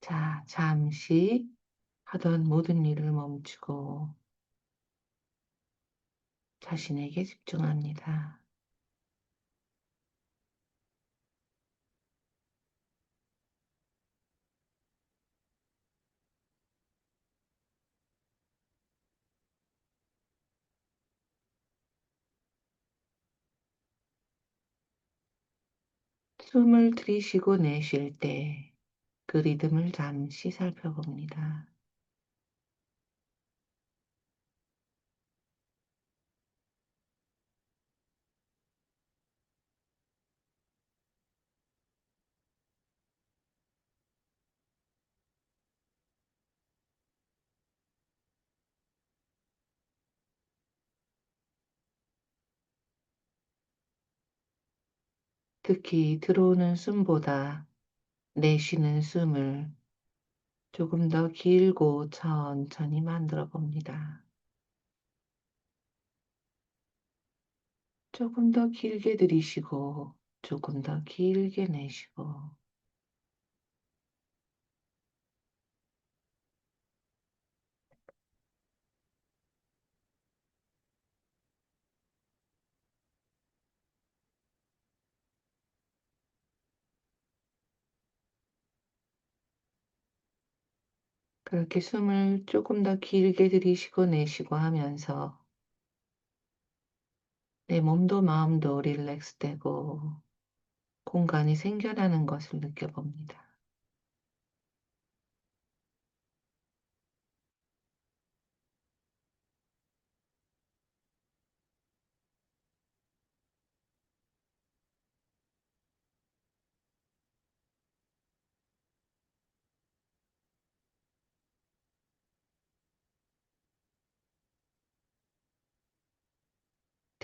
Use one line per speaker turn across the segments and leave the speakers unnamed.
자, 잠시 하던 모든 일을 멈추고 자신에게 집중합니다. 숨을 들이쉬고 내쉴 때 그 리듬을 잠시 살펴봅니다. 특히 들어오는 숨보다 내쉬는 숨을 조금 더 길고 천천히 만들어 봅니다. 조금 더 길게 들이쉬고 조금 더 길게 내쉬고 그렇게 숨을 조금 더 길게 들이쉬고 내쉬고 하면서 내 몸도 마음도 릴렉스되고 공간이 생겨나는 것을 느껴봅니다.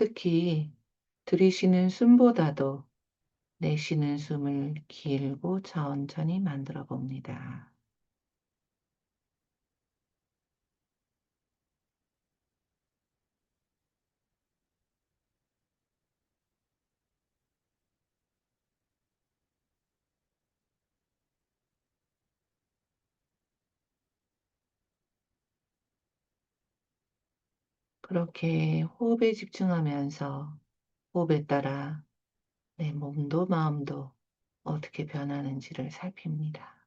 특히 들이쉬는 숨보다도 내쉬는 숨을 길고 천천히 만들어 봅니다. 그렇게 호흡에 집중하면서 호흡에 따라 내 몸도 마음도 어떻게 변하는지를 살핍니다.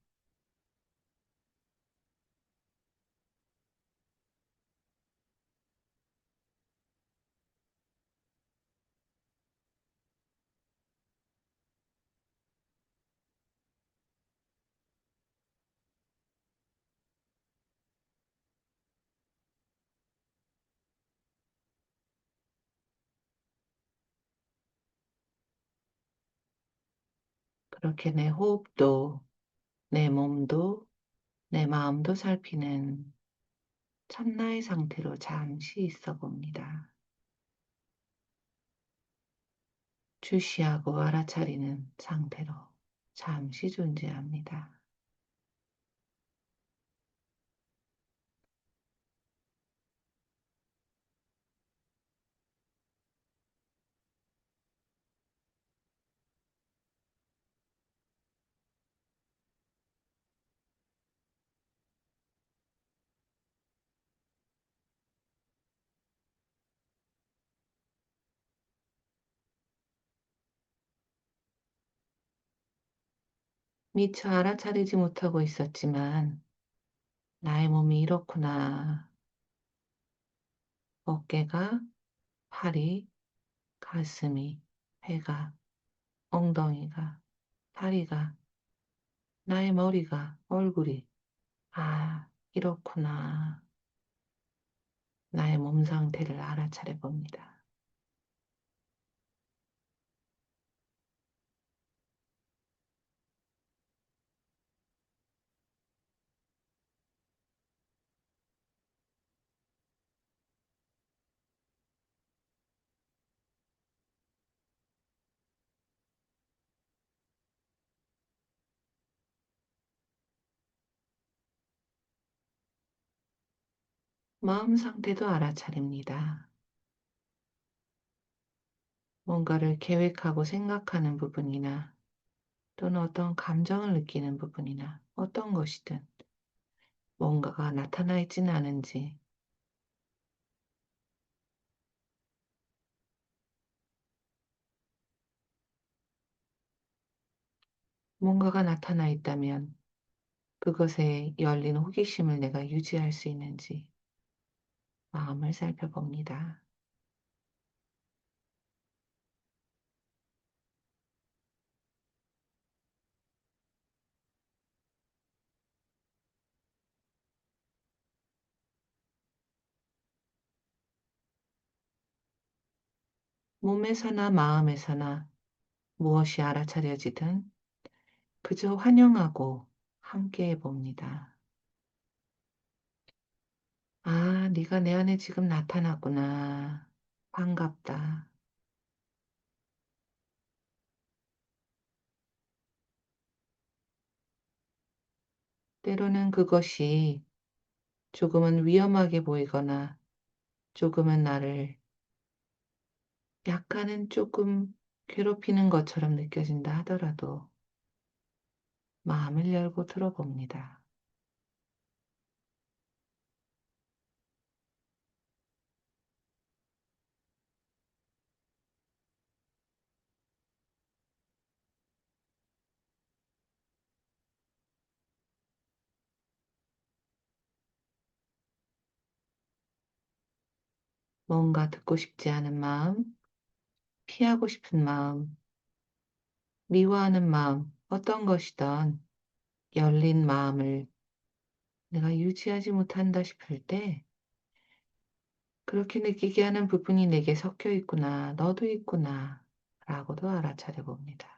그렇게 내 호흡도 내 몸도 내 마음도 살피는 참나의 상태로 잠시 있어 봅니다. 주시하고 알아차리는 상태로 잠시 존재합니다. 미처 알아차리지 못하고 있었지만 나의 몸이 이렇구나. 어깨가, 팔이, 가슴이, 배가, 엉덩이가, 다리가, 나의 머리가, 얼굴이. 아, 이렇구나. 나의 몸 상태를 알아차려 봅니다. 마음 상태도 알아차립니다. 뭔가를 계획하고 생각하는 부분이나 또는 어떤 감정을 느끼는 부분이나 어떤 것이든 뭔가가 나타나 있지는 않은지, 뭔가가 나타나 있다면 그것에 열린 호기심을 내가 유지할 수 있는지 마음을 살펴봅니다. 몸에서나 마음에서나 무엇이 알아차려지든 그저 환영하고 함께해 봅니다. 아, 네가 내 안에 지금 나타났구나. 반갑다. 때로는 그것이 조금은 위험하게 보이거나 조금은 나를 약간은 조금 괴롭히는 것처럼 느껴진다 하더라도 마음을 열고 들어봅니다. 뭔가 듣고 싶지 않은 마음, 피하고 싶은 마음, 미워하는 마음, 어떤 것이든 열린 마음을 내가 유지하지 못한다 싶을 때 그렇게 느끼게 하는 부분이 내게 섞여 있구나, 너도 있구나, 라고도 알아차려 봅니다.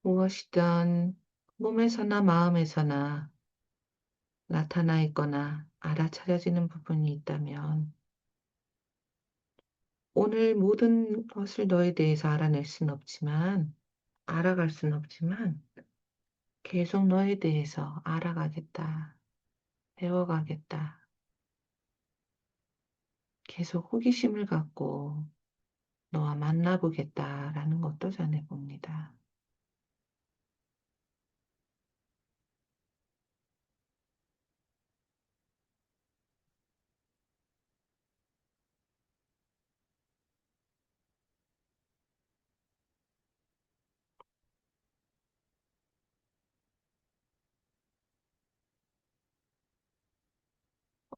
무엇이든 몸에서나 마음에서나 나타나 있거나 알아차려지는 부분이 있다면 오늘 모든 것을 너에 대해서 알아낼 수는 없지만, 알아갈 수는 없지만 계속 너에 대해서 알아가겠다, 배워가겠다, 계속 호기심을 갖고 너와 만나보겠다라는 것도 전해봅니다.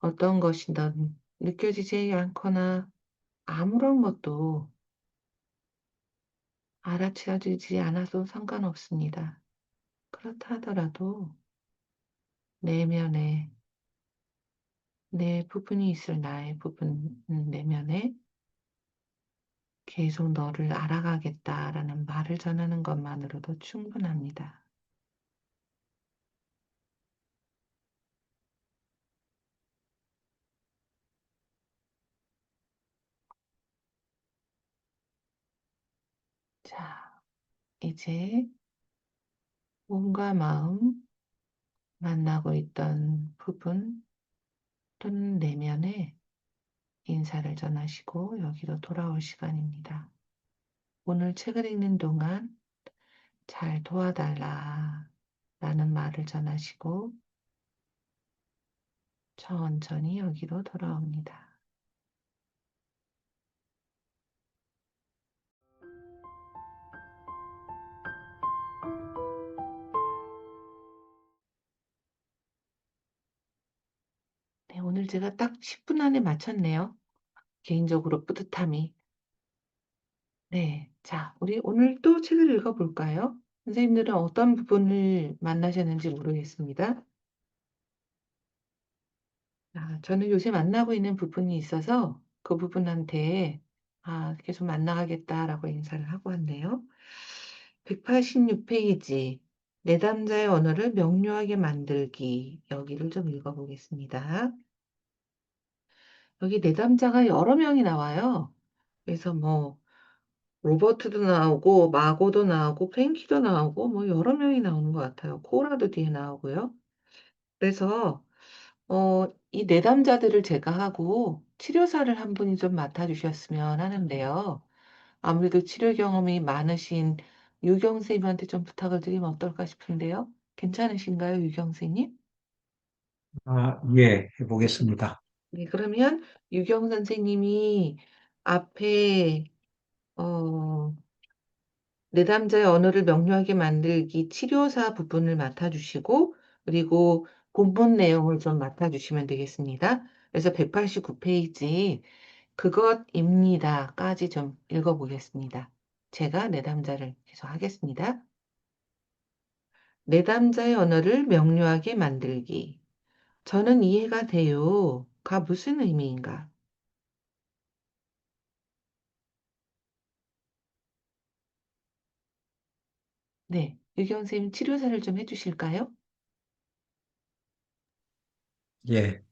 어떤 것이든 느껴지지 않거나 아무런 것도 알아차려지지 않아도 상관없습니다. 그렇다 하더라도 내면에 내 부분이 있을 나의 부분, 내면에 계속 너를 알아가겠다라는 말을 전하는 것만으로도 충분합니다. 자, 이제 몸과 마음, 만나고 있던 부분 또는 내면에 인사를 전하시고 여기로 돌아올 시간입니다. 오늘 책을 읽는 동안 잘 도와달라 라는 말을 전하시고 천천히 여기로 돌아옵니다. 네, 오늘 제가 딱 10분 안에 마쳤네요. 개인적으로 뿌듯함이. 네. 자, 우리 오늘 또 책을 읽어볼까요? 선생님들은 어떤 부분을 만나셨는지 모르겠습니다. 저는 요새 만나고 있는 부분이 있어서 그 부분한테 계속 만나가겠다라고 인사를 하고 왔네요. 186페이지. 내담자의 언어를 명료하게 만들기. 여기를 좀 읽어보겠습니다. 여기 내담자가 여러 명이 나와요. 그래서 뭐, 로버트도 나오고, 마고도 나오고, 프랭키도 나오고, 뭐, 여러 명이 나오는 것 같아요. 코라도 뒤에 나오고요. 그래서 이 내담자들을 제가 하고 치료사를 한 분이 좀 맡아주셨으면 하는데요. 아무래도 치료 경험이 많으신 유경 선생님한테 좀 부탁을 드리면 어떨까 싶은데요. 괜찮으신가요, 유경 선생님?
예, 해보겠습니다.
네, 그러면 유경 선생님이 앞에 어, 내담자의 언어를 명료하게 만들기 치료사 부분을 맡아주시고 그리고 본문 내용을 좀 맡아주시면 되겠습니다. 그래서 189페이지 그것입니다까지 좀 읽어보겠습니다. 제가 내담자를 계속 하겠습니다. 내담자의 언어를 명료하게 만들기. 저는 이해가 돼요.가 무슨 의미인가? 네, 유경 선생님 치료사를 좀 해주실까요?
예,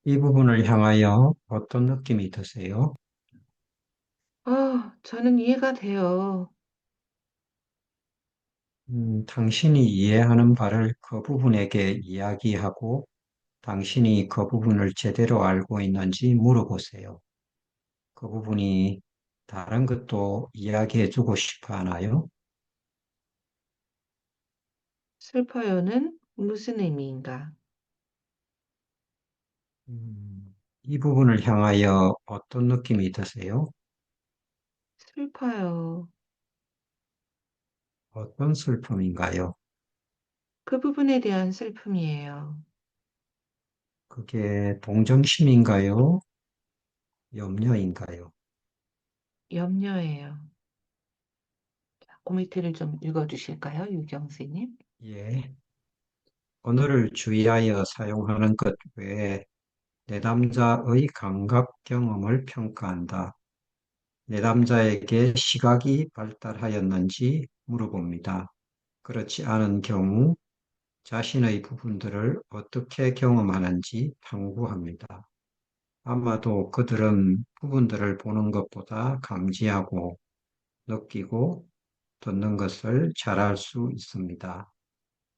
이 부분을 향하여 어떤 느낌이 드세요?
저는 이해가 돼요.
당신이 이해하는 바를 그 부분에게 이야기하고 당신이 그 부분을 제대로 알고 있는지 물어보세요. 그 부분이 다른 것도 이야기해주고 싶어 하나요?
슬퍼요는 무슨 의미인가?
이 부분을 향하여 어떤 느낌이 드세요?
슬퍼요.
어떤 슬픔인가요?
그 부분에 대한 슬픔이에요.
그게 동정심인가요? 염려인가요?
염려예요. 그 밑에를 좀 읽어주실까요, 유경 선생님?
예. 언어를 주의하여 사용하는 것 외에 내담자의 감각 경험을 평가한다. 내담자에게 시각이 발달하였는지 물어봅니다. 그렇지 않은 경우 자신의 부분들을 어떻게 경험하는지 탐구합니다. 아마도 그들은 부분들을 보는 것보다 감지하고 느끼고 듣는 것을 잘할 수 있습니다.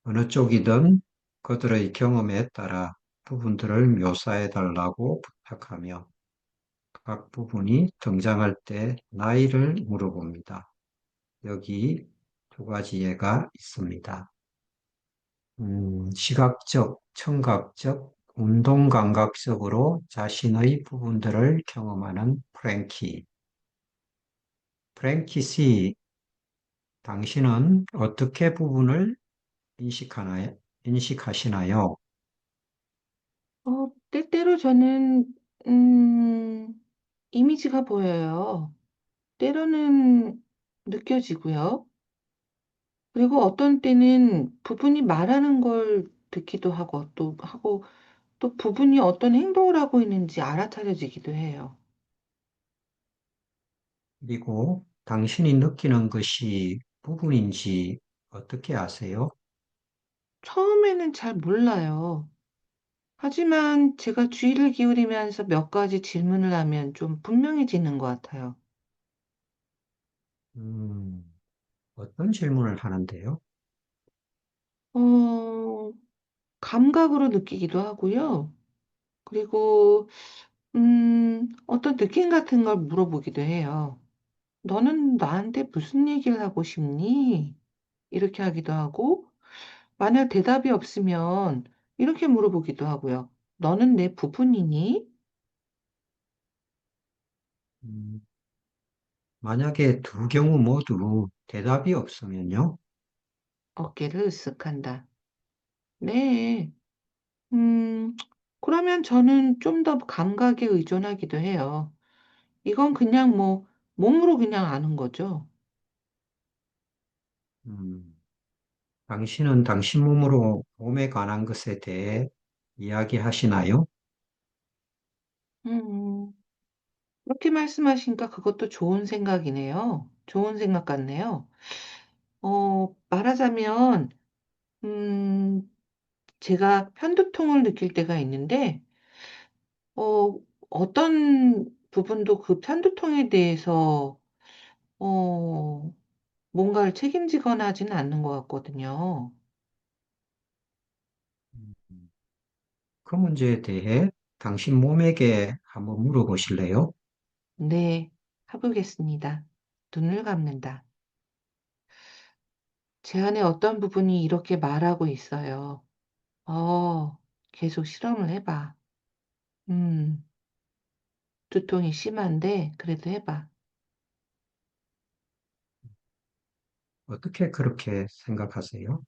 어느 쪽이든 그들의 경험에 따라 부분들을 묘사해 달라고 부탁하며 각 부분이 등장할 때 나이를 물어봅니다. 여기 두 가지 예가 있습니다. 시각적, 청각적, 운동감각적으로 자신의 부분들을 경험하는 프랭키. 프랭키 씨, 당신은 어떻게 부분을 인식하시나요?
때때로 저는, 음, 이미지가 보여요. 때로는 느껴지고요. 그리고 어떤 때는 부분이 말하는 걸 듣기도 또 부분이 어떤 행동을 하고 있는지 알아차려지기도 해요.
그리고 당신이 느끼는 것이 부분인지 어떻게 아세요?
처음에는 잘 몰라요. 하지만 제가 주의를 기울이면서 몇 가지 질문을 하면 좀 분명해지는 것 같아요.
음, 어떤 질문을 하는데요?
어, 감각으로 느끼기도 하고요. 그리고, 어떤 느낌 같은 걸 물어보기도 해요. 너는 나한테 무슨 얘기를 하고 싶니? 이렇게 하기도 하고, 만약 대답이 없으면 이렇게 물어보기도 하고요. 너는 내 부분이니?
음, 만약에 두 경우 모두 대답이 없으면요?
어깨를 으쓱한다. 네. 음, 그러면 저는 좀 더 감각에 의존하기도 해요. 이건 그냥 뭐, 몸으로 그냥 아는 거죠.
음, 당신은 당신 몸으로 몸에 관한 것에 대해 이야기하시나요?
음, 그렇게 말씀하시니까 그것도 좋은 생각이네요. 좋은 생각 같네요. 말하자면, 음, 제가 편두통을 느낄 때가 있는데, 어떤 부분도 그 편두통에 대해서, 어, 뭔가를 책임지거나 하지는 않는 것 같거든요.
음, 그 문제에 대해 당신 몸에게 한번 물어보실래요?
네, 해보겠습니다. 눈을 감는다. 제 안에 어떤 부분이 이렇게 말하고 있어요. 어, 계속 실험을 해봐. 음, 두통이 심한데, 그래도 해봐.
어떻게 그렇게 생각하세요?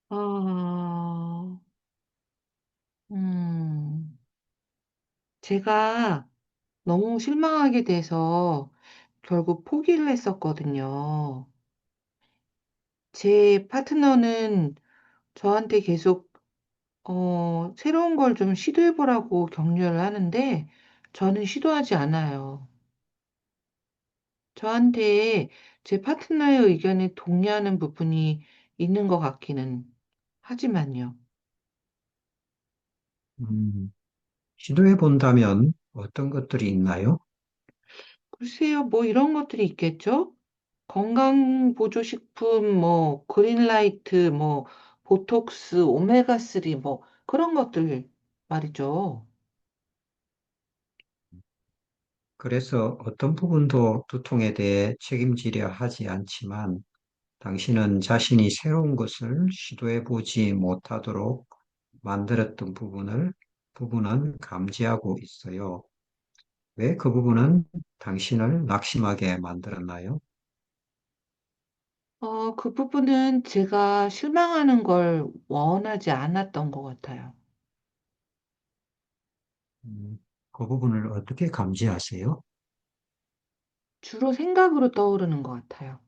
어, 음, 제가 너무 실망하게 돼서 결국 포기를 했었거든요. 제 파트너는 저한테 계속, 새로운 걸 좀 시도해보라고 격려를 하는데, 저는 시도하지 않아요. 저한테 제 파트너의 의견에 동의하는 부분이 있는 것 같기는 하지만요.
음, 시도해 본다면 어떤 것들이 있나요?
글쎄요, 뭐 이런 것들이 있겠죠? 건강보조식품, 뭐, 그린라이트, 뭐, 보톡스, 오메가3, 뭐, 그런 것들 말이죠.
그래서 어떤 부분도 두통에 대해 책임지려 하지 않지만 당신은 자신이 새로운 것을 시도해 보지 못하도록 만들었던 부분은 감지하고 있어요. 왜 그 부분은 당신을 낙심하게 만들었나요?
그 부분은 제가 실망하는 걸 원하지 않았던 것 같아요.
음, 그 부분을 어떻게 감지하세요?
주로 생각으로 떠오르는 것 같아요.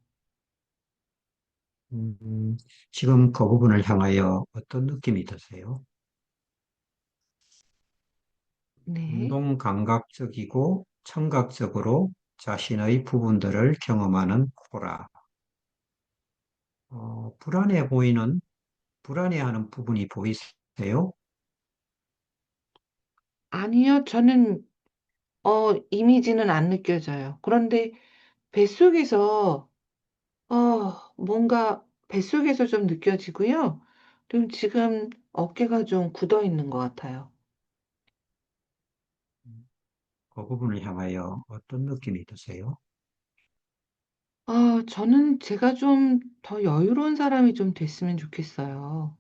음, 지금 그 부분을 향하여 어떤 느낌이 드세요?
네.
운동 감각적이고 청각적으로 자신의 부분들을 경험하는 코라. 불안해 보이는, 불안해하는 부분이 보이세요?
아니요, 저는, 이미지는 안 느껴져요. 그런데 뱃속에서, 뭔가 뱃속에서 좀 느껴지고요. 좀 지금 어깨가 좀 굳어 있는 것 같아요.
그 부분을 향하여 어떤 느낌이 드세요?
저는 제가 좀 더 여유로운 사람이 좀 됐으면 좋겠어요.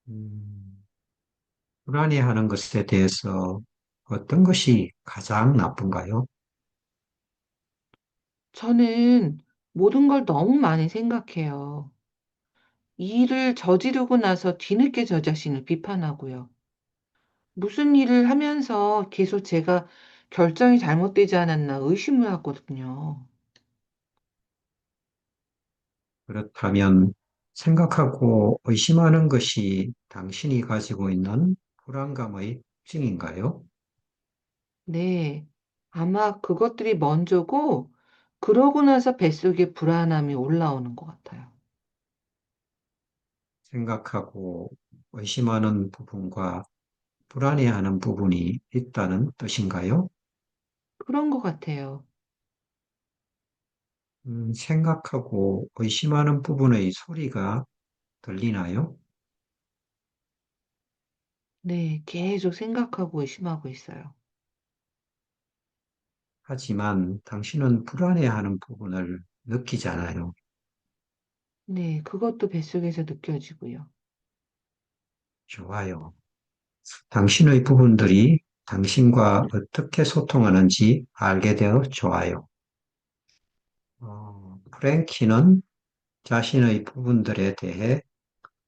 음, 불안해하는 것에 대해서 어떤 것이 가장 나쁜가요?
저는 모든 걸 너무 많이 생각해요. 이 일을 저지르고 나서 뒤늦게 저 자신을 비판하고요. 무슨 일을 하면서 계속 제가 결정이 잘못되지 않았나 의심을 하거든요.
그렇다면 생각하고 의심하는 것이 당신이 가지고 있는 불안감의 특징인가요?
네. 아마 그것들이 먼저고, 그러고 나서 뱃속에 불안함이 올라오는 것 같아요.
생각하고 의심하는 부분과 불안해하는 부분이 있다는 뜻인가요?
그런 것 같아요.
생각하고 의심하는 부분의 소리가 들리나요?
네. 계속 생각하고 의심하고 있어요.
하지만 당신은 불안해하는 부분을 느끼잖아요.
네. 그것도 뱃속에서 느껴지고요.
좋아요. 당신의 부분들이 당신과 어떻게 소통하는지 알게 되어 좋아요. 프랭키는 자신의 부분들에 대해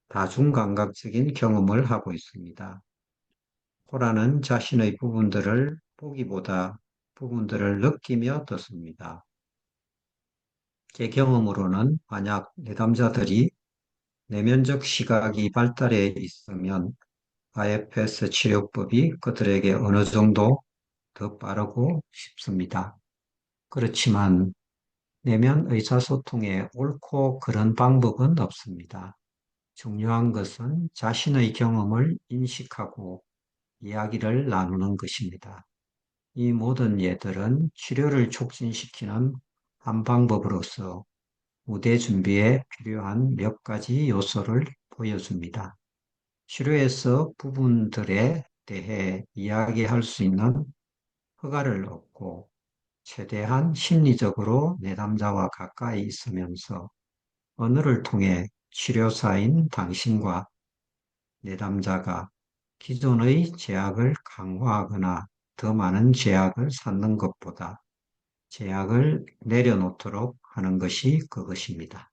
다중감각적인 경험을 하고 있습니다. 호라는 자신의 부분들을 보기보다 부분들을 느끼며 듣습니다. 제 경험으로는 만약 내담자들이 내면적 시각이 발달해 있으면 IFS 치료법이 그들에게 어느 정도 더 빠르고 쉽습니다. 그렇지만 내면 의사소통에 옳고 그른 방법은 없습니다. 중요한 것은 자신의 경험을 인식하고 이야기를 나누는 것입니다. 이 모든 예들은 치료를 촉진시키는 한 방법으로서 무대 준비에 필요한 몇 가지 요소를 보여줍니다. 치료에서 부분들에 대해 이야기할 수 있는 허가를 얻고 최대한 심리적으로 내담자와 가까이 있으면서 언어를 통해 치료사인 당신과 내담자가 기존의 제약을 강화하거나 더 많은 제약을 쌓는 것보다 제약을 내려놓도록 하는 것이 그것입니다.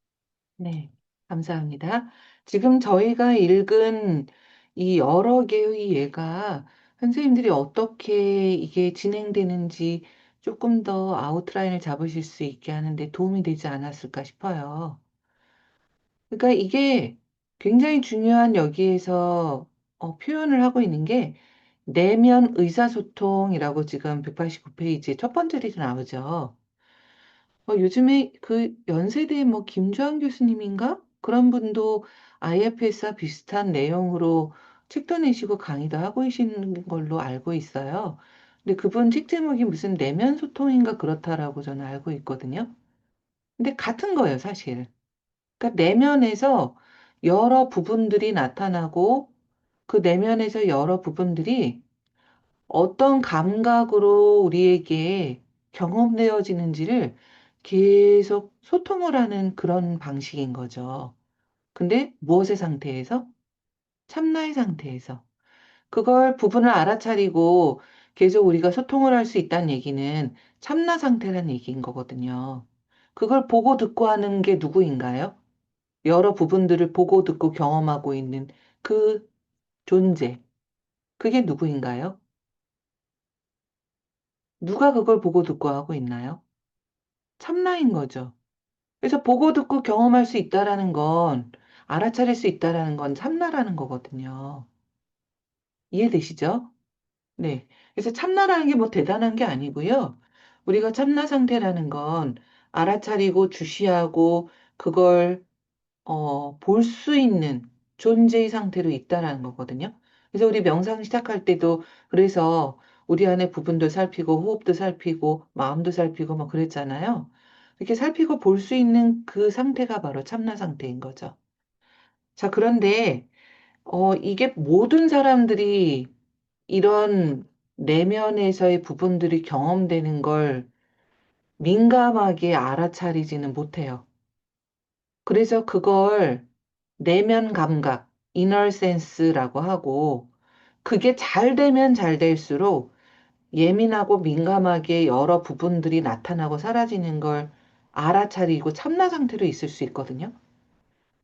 네, 감사합니다. 지금 저희가 읽은 이 여러 개의 예가 선생님들이 어떻게 이게 진행되는지 조금 더 아웃라인을 잡으실 수 있게 하는데 도움이 되지 않았을까 싶어요. 그러니까 이게 굉장히 중요한 여기에서 표현을 하고 있는 게 내면 의사소통이라고 지금 189페이지에 첫 번째로 나오죠. 요즘에 그 연세대 뭐 김주환 교수님인가? 그런 분도 IFS와 비슷한 내용으로 책도 내시고 강의도 하고 계시는 걸로 알고 있어요. 근데 그분 책 제목이 무슨 내면 소통인가 그렇다라고 저는 알고 있거든요. 근데 같은 거예요, 사실. 그러니까 내면에서 여러 부분들이 나타나고 그 내면에서 여러 부분들이 어떤 감각으로 우리에게 경험되어지는지를 계속 소통을 하는 그런 방식인 거죠. 근데 무엇의 상태에서? 참나의 상태에서. 그걸 부분을 알아차리고 계속 우리가 소통을 할 수 있다는 얘기는 참나 상태라는 얘기인 거거든요. 그걸 보고 듣고 하는 게 누구인가요? 여러 부분들을 보고 듣고 경험하고 있는 그 존재. 그게 누구인가요? 누가 그걸 보고 듣고 하고 있나요? 참나인 거죠. 그래서 보고 듣고 경험할 수 있다라는 건, 알아차릴 수 있다라는 건 참나라는 거거든요. 이해되시죠? 네. 그래서 참나라는 게 뭐 대단한 게 아니고요. 우리가 참나 상태라는 건 알아차리고 주시하고 그걸 볼 수 있는 존재의 상태로 있다라는 거거든요. 그래서 우리 명상 시작할 때도 그래서 우리 안에 부분도 살피고 호흡도 살피고 마음도 살피고 뭐 그랬잖아요. 이렇게 살피고 볼 수 있는 그 상태가 바로 참나 상태인 거죠. 자, 그런데 이게 모든 사람들이 이런 내면에서의 부분들이 경험되는 걸 민감하게 알아차리지는 못해요. 그래서 그걸 내면 감각, 이너 센스라고 하고, 그게 잘 되면 잘 될수록 예민하고 민감하게 여러 부분들이 나타나고 사라지는 걸 알아차리고 참나 상태로 있을 수 있거든요.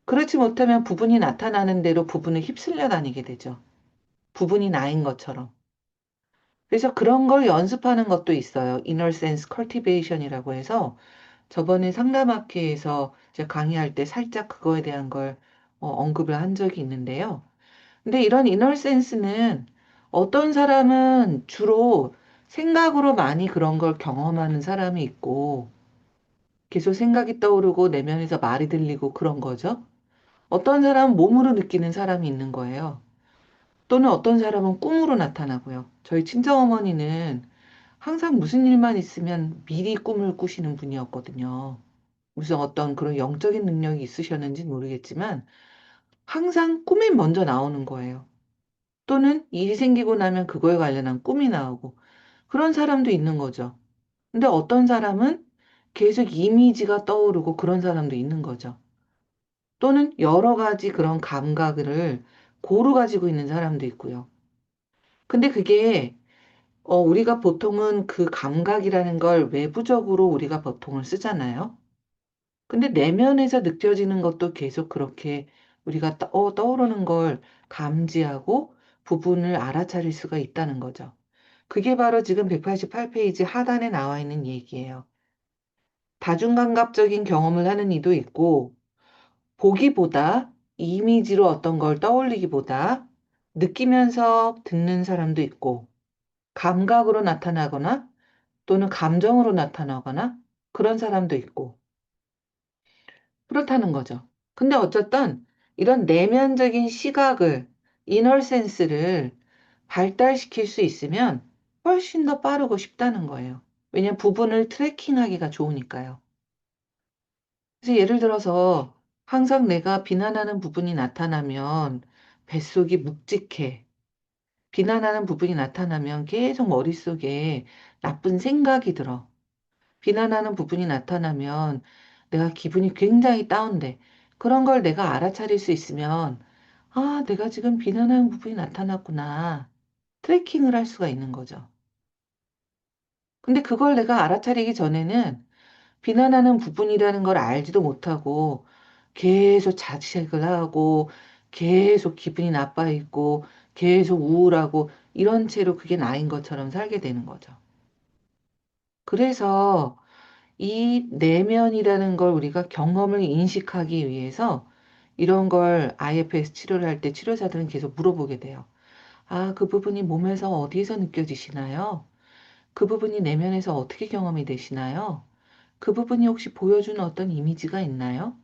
그렇지 못하면 부분이 나타나는 대로 부분을 휩쓸려 다니게 되죠. 부분이 나인 것처럼. 그래서 그런 걸 연습하는 것도 있어요. Inner Sense Cultivation이라고 해서 저번에 상담학회에서 제가 강의할 때 살짝 그거에 대한 걸 언급을 한 적이 있는데요. 근데 이런 이너 센스는 어떤 사람은 주로 생각으로 많이 그런 걸 경험하는 사람이 있고 계속 생각이 떠오르고 내면에서 말이 들리고 그런 거죠. 어떤 사람은 몸으로 느끼는 사람이 있는 거예요. 또는 어떤 사람은 꿈으로 나타나고요. 저희 친정어머니는 항상 무슨 일만 있으면 미리 꿈을 꾸시는 분이었거든요. 무슨 어떤 그런 영적인 능력이 있으셨는지 모르겠지만 항상 꿈에 먼저 나오는 거예요. 또는 일이 생기고 나면 그거에 관련한 꿈이 나오고 그런 사람도 있는 거죠. 근데 어떤 사람은 계속 이미지가 떠오르고 그런 사람도 있는 거죠. 또는 여러 가지 그런 감각을 고루 가지고 있는 사람도 있고요. 근데 그게 우리가 보통은 그 감각이라는 걸 외부적으로 우리가 보통을 쓰잖아요. 근데 내면에서 느껴지는 것도 계속 그렇게 우리가 떠오르는 걸 감지하고 부분을 알아차릴 수가 있다는 거죠. 그게 바로 지금 188페이지 하단에 나와 있는 얘기예요. 다중감각적인 경험을 하는 이도 있고, 보기보다 이미지로 어떤 걸 떠올리기보다 느끼면서 듣는 사람도 있고, 감각으로 나타나거나 또는 감정으로 나타나거나 그런 사람도 있고, 그렇다는 거죠. 근데 어쨌든 이런 내면적인 시각을, 이너 센스를 발달시킬 수 있으면 훨씬 더 빠르고 쉽다는 거예요. 왜냐면 부분을 트래킹하기가 좋으니까요. 그래서 예를 들어서 항상 내가 비난하는 부분이 나타나면 뱃속이 묵직해. 비난하는 부분이 나타나면 계속 머릿속에 나쁜 생각이 들어. 비난하는 부분이 나타나면 내가 기분이 굉장히 다운돼. 그런 걸 내가 알아차릴 수 있으면, 아, 내가 지금 비난하는 부분이 나타났구나. 트래킹을 할 수가 있는 거죠. 근데 그걸 내가 알아차리기 전에는 비난하는 부분이라는 걸 알지도 못하고 계속 자책을 하고 계속 기분이 나빠 있고 계속 우울하고 이런 채로 그게 나인 것처럼 살게 되는 거죠. 그래서 이 내면이라는 걸 우리가 경험을 인식하기 위해서 이런 걸 IFS 치료를 할 때 치료사들은 계속 물어보게 돼요. 아, 그 부분이 몸에서 어디에서 느껴지시나요? 그 부분이 내면에서 어떻게 경험이 되시나요? 그 부분이 혹시 보여주는 어떤 이미지가 있나요?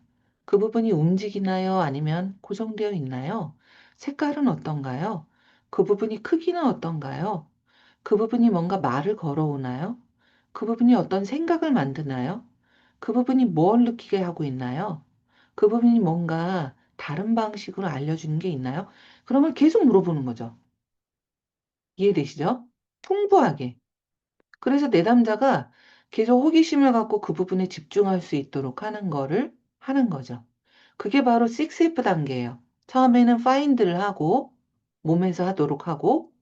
그 부분이 움직이나요? 아니면 고정되어 있나요? 색깔은 어떤가요? 그 부분이 크기는 어떤가요? 그 부분이 뭔가 말을 걸어오나요? 그 부분이 어떤 생각을 만드나요? 그 부분이 뭘 느끼게 하고 있나요? 그 부분이 뭔가 다른 방식으로 알려주는 게 있나요? 그런 걸 계속 물어보는 거죠. 이해되시죠? 풍부하게. 그래서 내담자가 계속 호기심을 갖고 그 부분에 집중할 수 있도록 하는 거를 하는 거죠. 그게 바로 6F 단계예요. 처음에는 find를 하고 몸에서 하도록 하고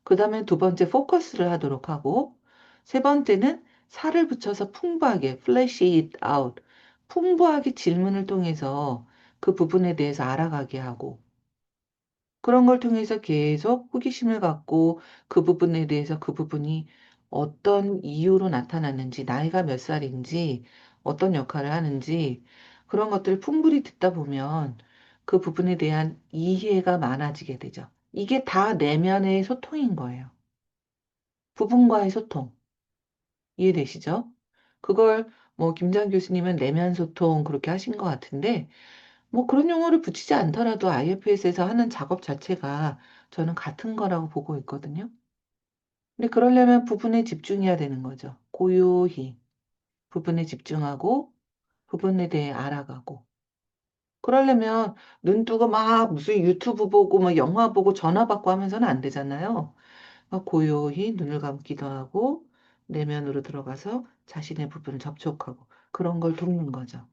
그 다음에 두 번째 포커스를 하도록 하고 세 번째는 살을 붙여서 풍부하게 flesh it out 풍부하게 질문을 통해서 그 부분에 대해서 알아가게 하고 그런 걸 통해서 계속 호기심을 갖고 그 부분에 대해서 그 부분이 어떤 이유로 나타났는지, 나이가 몇 살인지, 어떤 역할을 하는지, 그런 것들을 풍부히 듣다 보면 그 부분에 대한 이해가 많아지게 되죠. 이게 다 내면의 소통인 거예요. 부분과의 소통. 이해되시죠? 그걸 뭐 김장 교수님은 내면 소통 그렇게 하신 것 같은데 뭐 그런 용어를 붙이지 않더라도 IFS에서 하는 작업 자체가 저는 같은 거라고 보고 있거든요. 근데 그러려면 부분에 집중해야 되는 거죠. 고요히 부분에 집중하고 부분에 대해 알아가고. 그러려면 눈 뜨고 막 무슨 유튜브 보고 막 영화 보고 전화 받고 하면서는 안 되잖아요. 고요히 눈을 감기도 하고 내면으로 들어가서 자신의 부분을 접촉하고 그런 걸 돕는 거죠.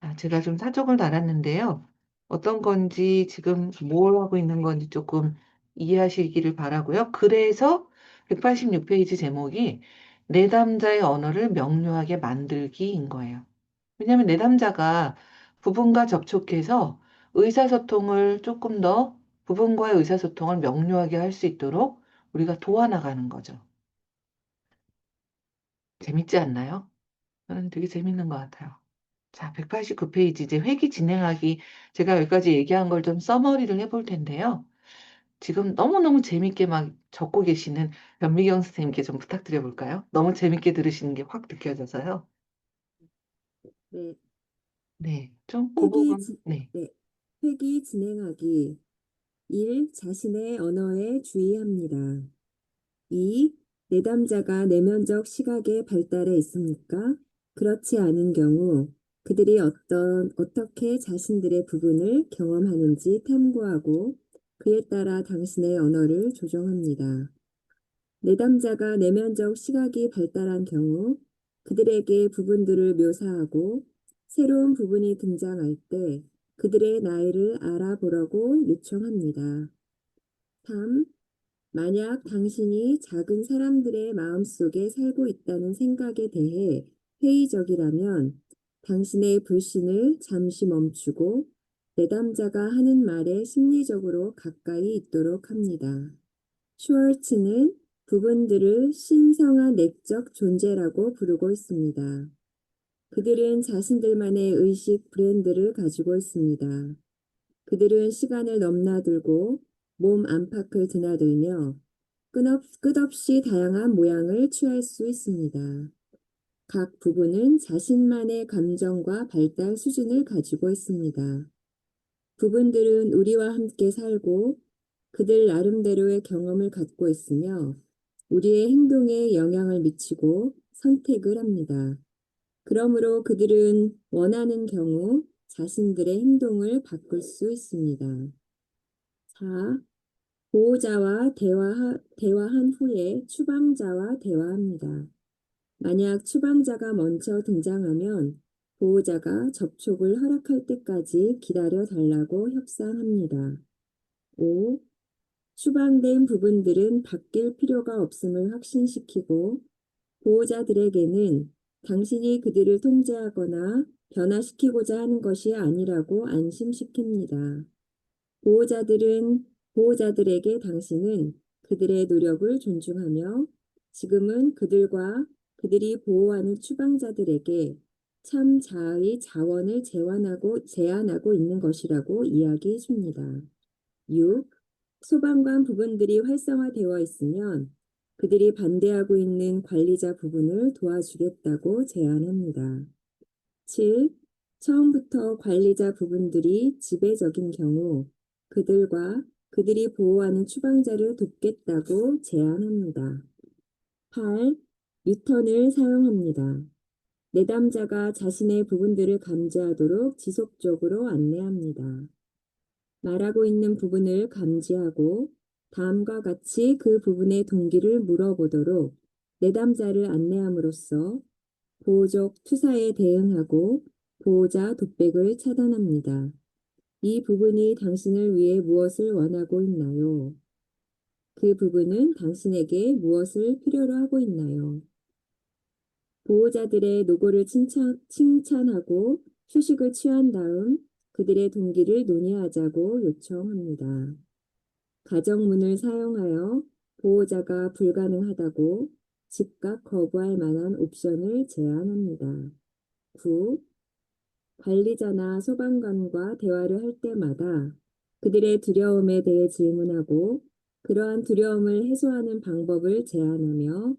아, 제가 좀 사족을 달았는데요. 어떤 건지 지금 뭘 하고 있는 건지 조금 이해하시기를 바라고요. 그래서 186페이지 제목이 내담자의 언어를 명료하게 만들기인 거예요. 왜냐하면 내담자가 부분과 접촉해서 의사소통을 조금 더 부분과의 의사소통을 명료하게 할 수 있도록 우리가 도와나가는 거죠. 재밌지 않나요? 저는 되게 재밌는 것 같아요. 자, 189페이지 이제 회기 진행하기 제가 여기까지 얘기한 걸 좀 서머리를 해볼 텐데요. 지금 너무너무 재밌게 막 적고 계시는 변미경 선생님께 좀 부탁드려 볼까요? 너무 재밌게 들으시는 게 확 느껴져서요.
네,
네, 좀 그
회기,
부분,
지,
네.
네, 회기 진행하기. 1. 자신의 언어에 주의합니다. 2. 내담자가 내면적 시각의 발달에 있습니까? 그렇지 않은 경우 그들이 어떻게 자신들의 부분을 경험하는지 탐구하고 그에 따라 당신의 언어를 조정합니다. 내담자가 내면적 시각이 발달한 경우 그들에게 부분들을 묘사하고 새로운 부분이 등장할 때 그들의 나이를 알아보라고 요청합니다. 3. 만약 당신이 작은 사람들의 마음속에 살고 있다는 생각에 대해 회의적이라면 당신의 불신을 잠시 멈추고 내담자가 하는 말에 심리적으로 가까이 있도록 합니다. 슈월츠는 부분들을 신성한 내적 존재라고 부르고 있습니다. 그들은 자신들만의 의식 브랜드를 가지고 있습니다. 그들은 시간을 넘나들고 몸 안팎을 드나들며 끝없이 다양한 모양을 취할 수 있습니다. 각 부분은 자신만의 감정과 발달 수준을 가지고 있습니다. 부분들은 우리와 함께 살고 그들 나름대로의 경험을 갖고 있으며 우리의 행동에 영향을 미치고 선택을 합니다. 그러므로 그들은 원하는 경우 자신들의 행동을 바꿀 수 있습니다. 4. 보호자와 대화한 후에 추방자와 대화합니다. 만약 추방자가 먼저 등장하면 보호자가 접촉을 허락할 때까지 기다려 달라고 협상합니다. 5. 추방된 부분들은 바뀔 필요가 없음을 확신시키고 보호자들에게는 당신이 그들을 통제하거나 변화시키고자 하는 것이 아니라고 안심시킵니다. 보호자들에게 당신은 그들의 노력을 존중하며 지금은 그들이 보호하는 추방자들에게 참 자아의 자원을 제한하고 있는 것이라고 이야기해 줍니다. 6. 소방관 부분들이 활성화되어 있으면 그들이 반대하고 있는 관리자 부분을 도와주겠다고 제안합니다. 7. 처음부터 관리자 부분들이 지배적인 경우 그들이 보호하는 추방자를 돕겠다고 제안합니다. 8. 유턴을 사용합니다. 내담자가 자신의 부분들을 감지하도록 지속적으로 안내합니다. 말하고 있는 부분을 감지하고 다음과 같이 그 부분의 동기를 물어보도록 내담자를 안내함으로써 보호적 투사에 대응하고 보호자 독백을 차단합니다. 이 부분이 당신을 위해 무엇을 원하고 있나요? 그 부분은 당신에게 무엇을 필요로 하고 있나요? 보호자들의 노고를 칭찬하고 휴식을 취한 다음 그들의 동기를 논의하자고 요청합니다. 가정문을 사용하여 보호자가 불가능하다고 즉각 거부할 만한 옵션을 제안합니다. 9. 관리자나 소방관과 대화를 할 때마다 그들의 두려움에 대해 질문하고 그러한 두려움을 해소하는 방법을 제안하며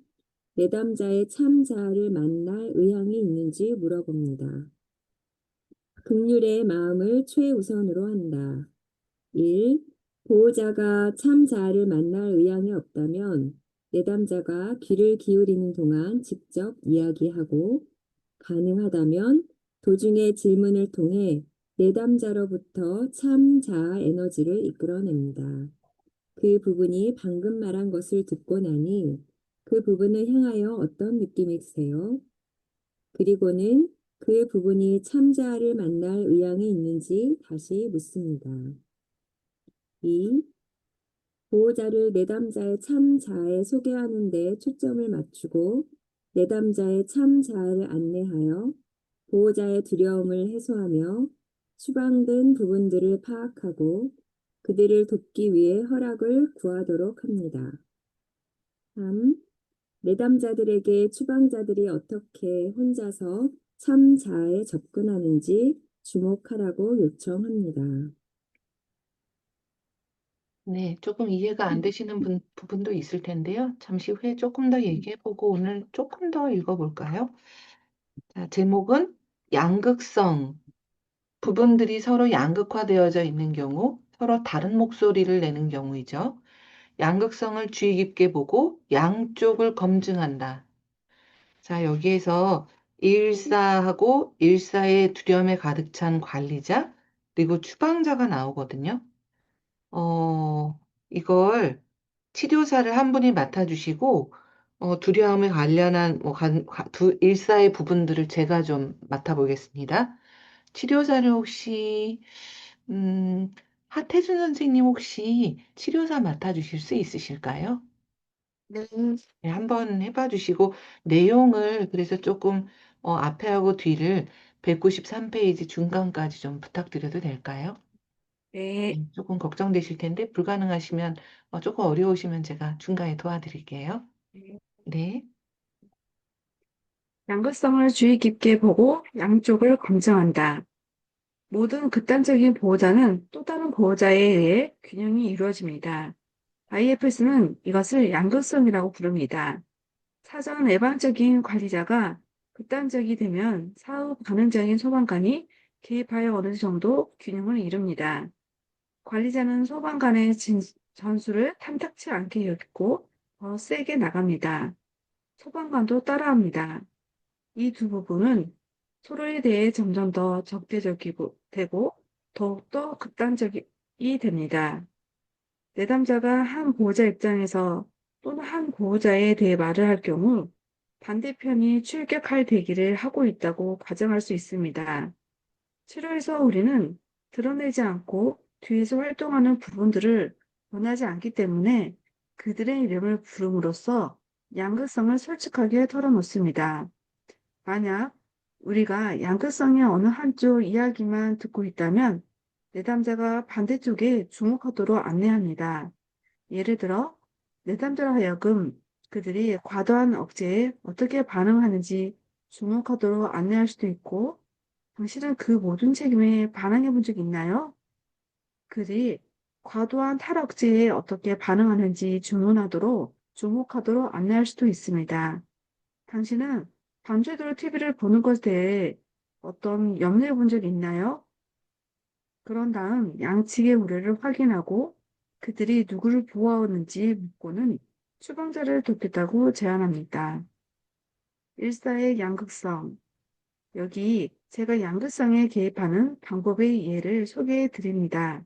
내담자의 참 자아를 만날 의향이 있는지 물어봅니다. 긍휼의 마음을 최우선으로 한다. 1. 보호자가 참 자아를 만날 의향이 없다면 내담자가 귀를 기울이는 동안 직접 이야기하고 가능하다면 도중에 질문을 통해 내담자로부터 참 자아 에너지를 이끌어냅니다. 그 부분이 방금 말한 것을 듣고 나니 그 부분을 향하여 어떤 느낌이 드세요? 그리고는 그 부분이 참 자아를 만날 의향이 있는지 다시 묻습니다. 2. 보호자를 내담자의 참 자아에 소개하는 데 초점을 맞추고 내담자의 참 자아를 안내하여 보호자의 두려움을 해소하며 추방된 부분들을 파악하고 그들을 돕기 위해 허락을 구하도록 합니다. 3. 내담자들에게 추방자들이 어떻게 혼자서 참 자아에 접근하는지 주목하라고 요청합니다.
네, 조금 이해가 안 되시는 부분도 있을 텐데요. 잠시 후에 조금 더 얘기해보고 오늘 조금 더 읽어볼까요? 자, 제목은 양극성. 부분들이 서로 양극화되어져 있는 경우, 서로 다른 목소리를 내는 경우이죠. 양극성을 주의 깊게 보고 양쪽을 검증한다. 자, 여기에서 일사하고 일사의 두려움에 가득 찬 관리자, 그리고 추방자가 나오거든요. 이걸 치료사를 한 분이 맡아주시고, 두려움에 관련한 일사의 부분들을 제가 좀 맡아보겠습니다. 치료사를 혹시, 음, 하태준 선생님 혹시 치료사 맡아주실 수 있으실까요?
네,
네, 한번 해봐 주시고, 내용을 그래서 조금, 앞에하고 뒤를 193페이지 중간까지 좀 부탁드려도 될까요?
네,
네, 조금 걱정되실 텐데, 불가능하시면, 조금 어려우시면 제가 중간에 도와드릴게요.
네.
네.
양극성을 주의 깊게 보고 양쪽을 검증한다. 모든 극단적인 보호자는 또 다른 보호자에 의해 균형이 이루어집니다. IFS는 이것을 양극성이라고 부릅니다. 사전 예방적인 관리자가 극단적이 되면 사후 반응적인 소방관이 개입하여 어느 정도 균형을 이룹니다. 관리자는 소방관의 전술을 탐탁치 않게 여기고 더 세게 나갑니다. 소방관도 따라합니다. 이 두 부분은 서로에 대해 점점 더 적대적이고 되고 더욱더 극단적이 됩니다. 내담자가 한 보호자 입장에서 또는 한 보호자에 대해 말을 할 경우 반대편이 출격할 대기를 하고 있다고 가정할 수 있습니다. 치료에서 우리는 드러내지 않고 뒤에서 활동하는 부분들을 원하지 않기 때문에 그들의 이름을 부름으로써 양극성을 솔직하게 털어놓습니다. 만약 우리가 양극성의 어느 한쪽 이야기만 듣고 있다면 내담자가 반대쪽에 주목하도록 안내합니다. 예를 들어 내담자로 하여금 그들이 과도한 억제에 어떻게 반응하는지 주목하도록 안내할 수도 있고 당신은 그 모든 책임에 반항해 본 적 있나요? 그들이 과도한 탈억제에 어떻게 반응하는지 주목하도록 안내할 수도 있습니다. 당신은 밤새도록 TV를 보는 것에 대해 어떤 염려해 본 적 있나요? 그런 다음 양측의 우려를 확인하고 그들이 누구를 보호하는지 묻고는 추방자를 돕겠다고 제안합니다. 일사의 양극성. 여기 제가 양극성에 개입하는 방법의 예를 소개해 드립니다.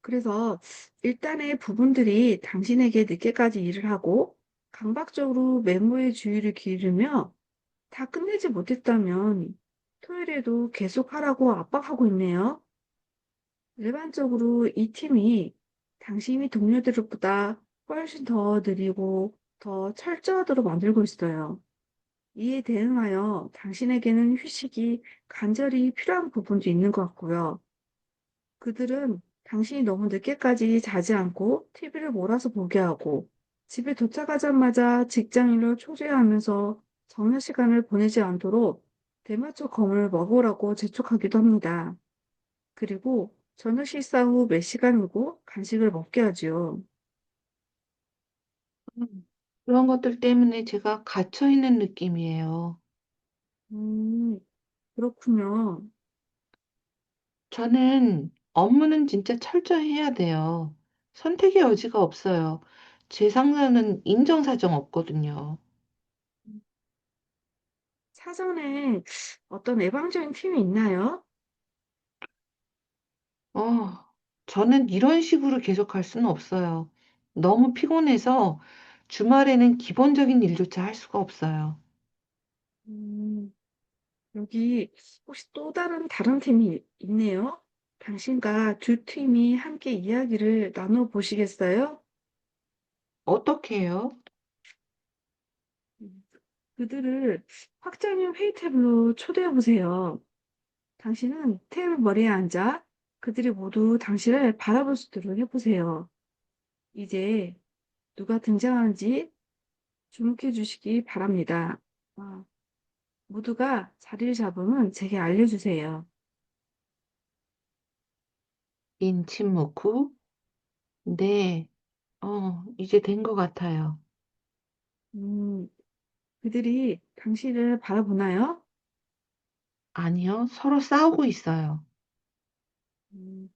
그래서 일단의 부분들이 당신에게 늦게까지 일을 하고 강박적으로 메모의 주의를 기울이며 다 끝내지 못했다면 토요일에도 계속 하라고 압박하고 있네요. 일반적으로 이 팀이 당신이 동료들보다 훨씬 더 느리고 더 철저하도록 만들고 있어요. 이에 대응하여 당신에게는 휴식이 간절히 필요한 부분도 있는 것 같고요. 그들은 당신이 너무 늦게까지 자지 않고 TV를 몰아서 보게 하고 집에 도착하자마자 직장인을 초대하면서 정려 시간을 보내지 않도록 대마초 검을 먹으라고 재촉하기도 합니다. 그리고 저녁 식사 후 몇 시간 후고 간식을 먹게 하지요.
음, 그런 것들 때문에 제가 갇혀 있는 느낌이에요.
음, 그렇군요.
저는 업무는 진짜 철저히 해야 돼요. 선택의 여지가 없어요. 제 상사는 인정사정 없거든요.
사전에 어떤 예방적인 팀이 있나요?
어, 저는 이런 식으로 계속할 수는 없어요. 너무 피곤해서 주말에는 기본적인 일조차 할 수가 없어요.
음, 여기 혹시 또 다른 팀이 있네요. 당신과 두 팀이 함께 이야기를 나눠 보시겠어요?
어떻게 해요?
음, 그들을 확장형 회의 탭으로 초대해 보세요. 당신은 테이블 머리에 앉아 그들이 모두 당신을 바라볼 수 있도록 해보세요. 이제 누가 등장하는지 주목해 주시기 바랍니다. 아, 모두가 자리를 잡으면 제게 알려주세요.
인 침묵 후, 네, 이제 된 것 같아요.
음, 그들이 당신을 바라보나요?
아니요, 서로 싸우고 있어요.
음,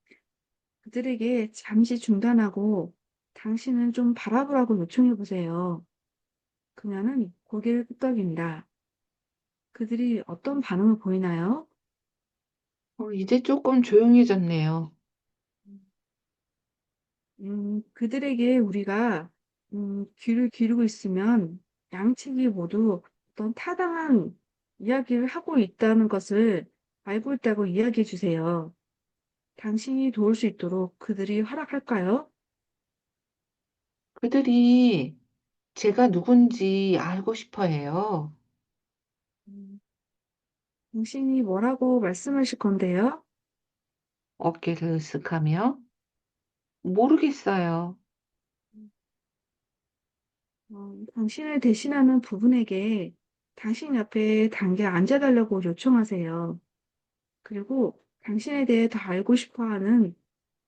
그들에게 잠시 중단하고 당신은 좀 바라보라고 요청해 보세요. 그녀는 고개를 끄덕인다. 그들이 어떤 반응을 보이나요?
이제 조금 조용해졌네요.
그들에게 우리가 귀를 기울이고 있으면 양측이 모두 어떤 타당한 이야기를 하고 있다는 것을 알고 있다고 이야기해 주세요. 당신이 도울 수 있도록 그들이 허락할까요?
그들이 제가 누군지 알고 싶어 해요.
음, 당신이 뭐라고 말씀하실 건데요?
어깨를 으쓱하며 모르겠어요.
당신을 대신하는 부분에게 당신 옆에 당겨 앉아달라고 요청하세요. 그리고 당신에 대해 더 알고 싶어 하는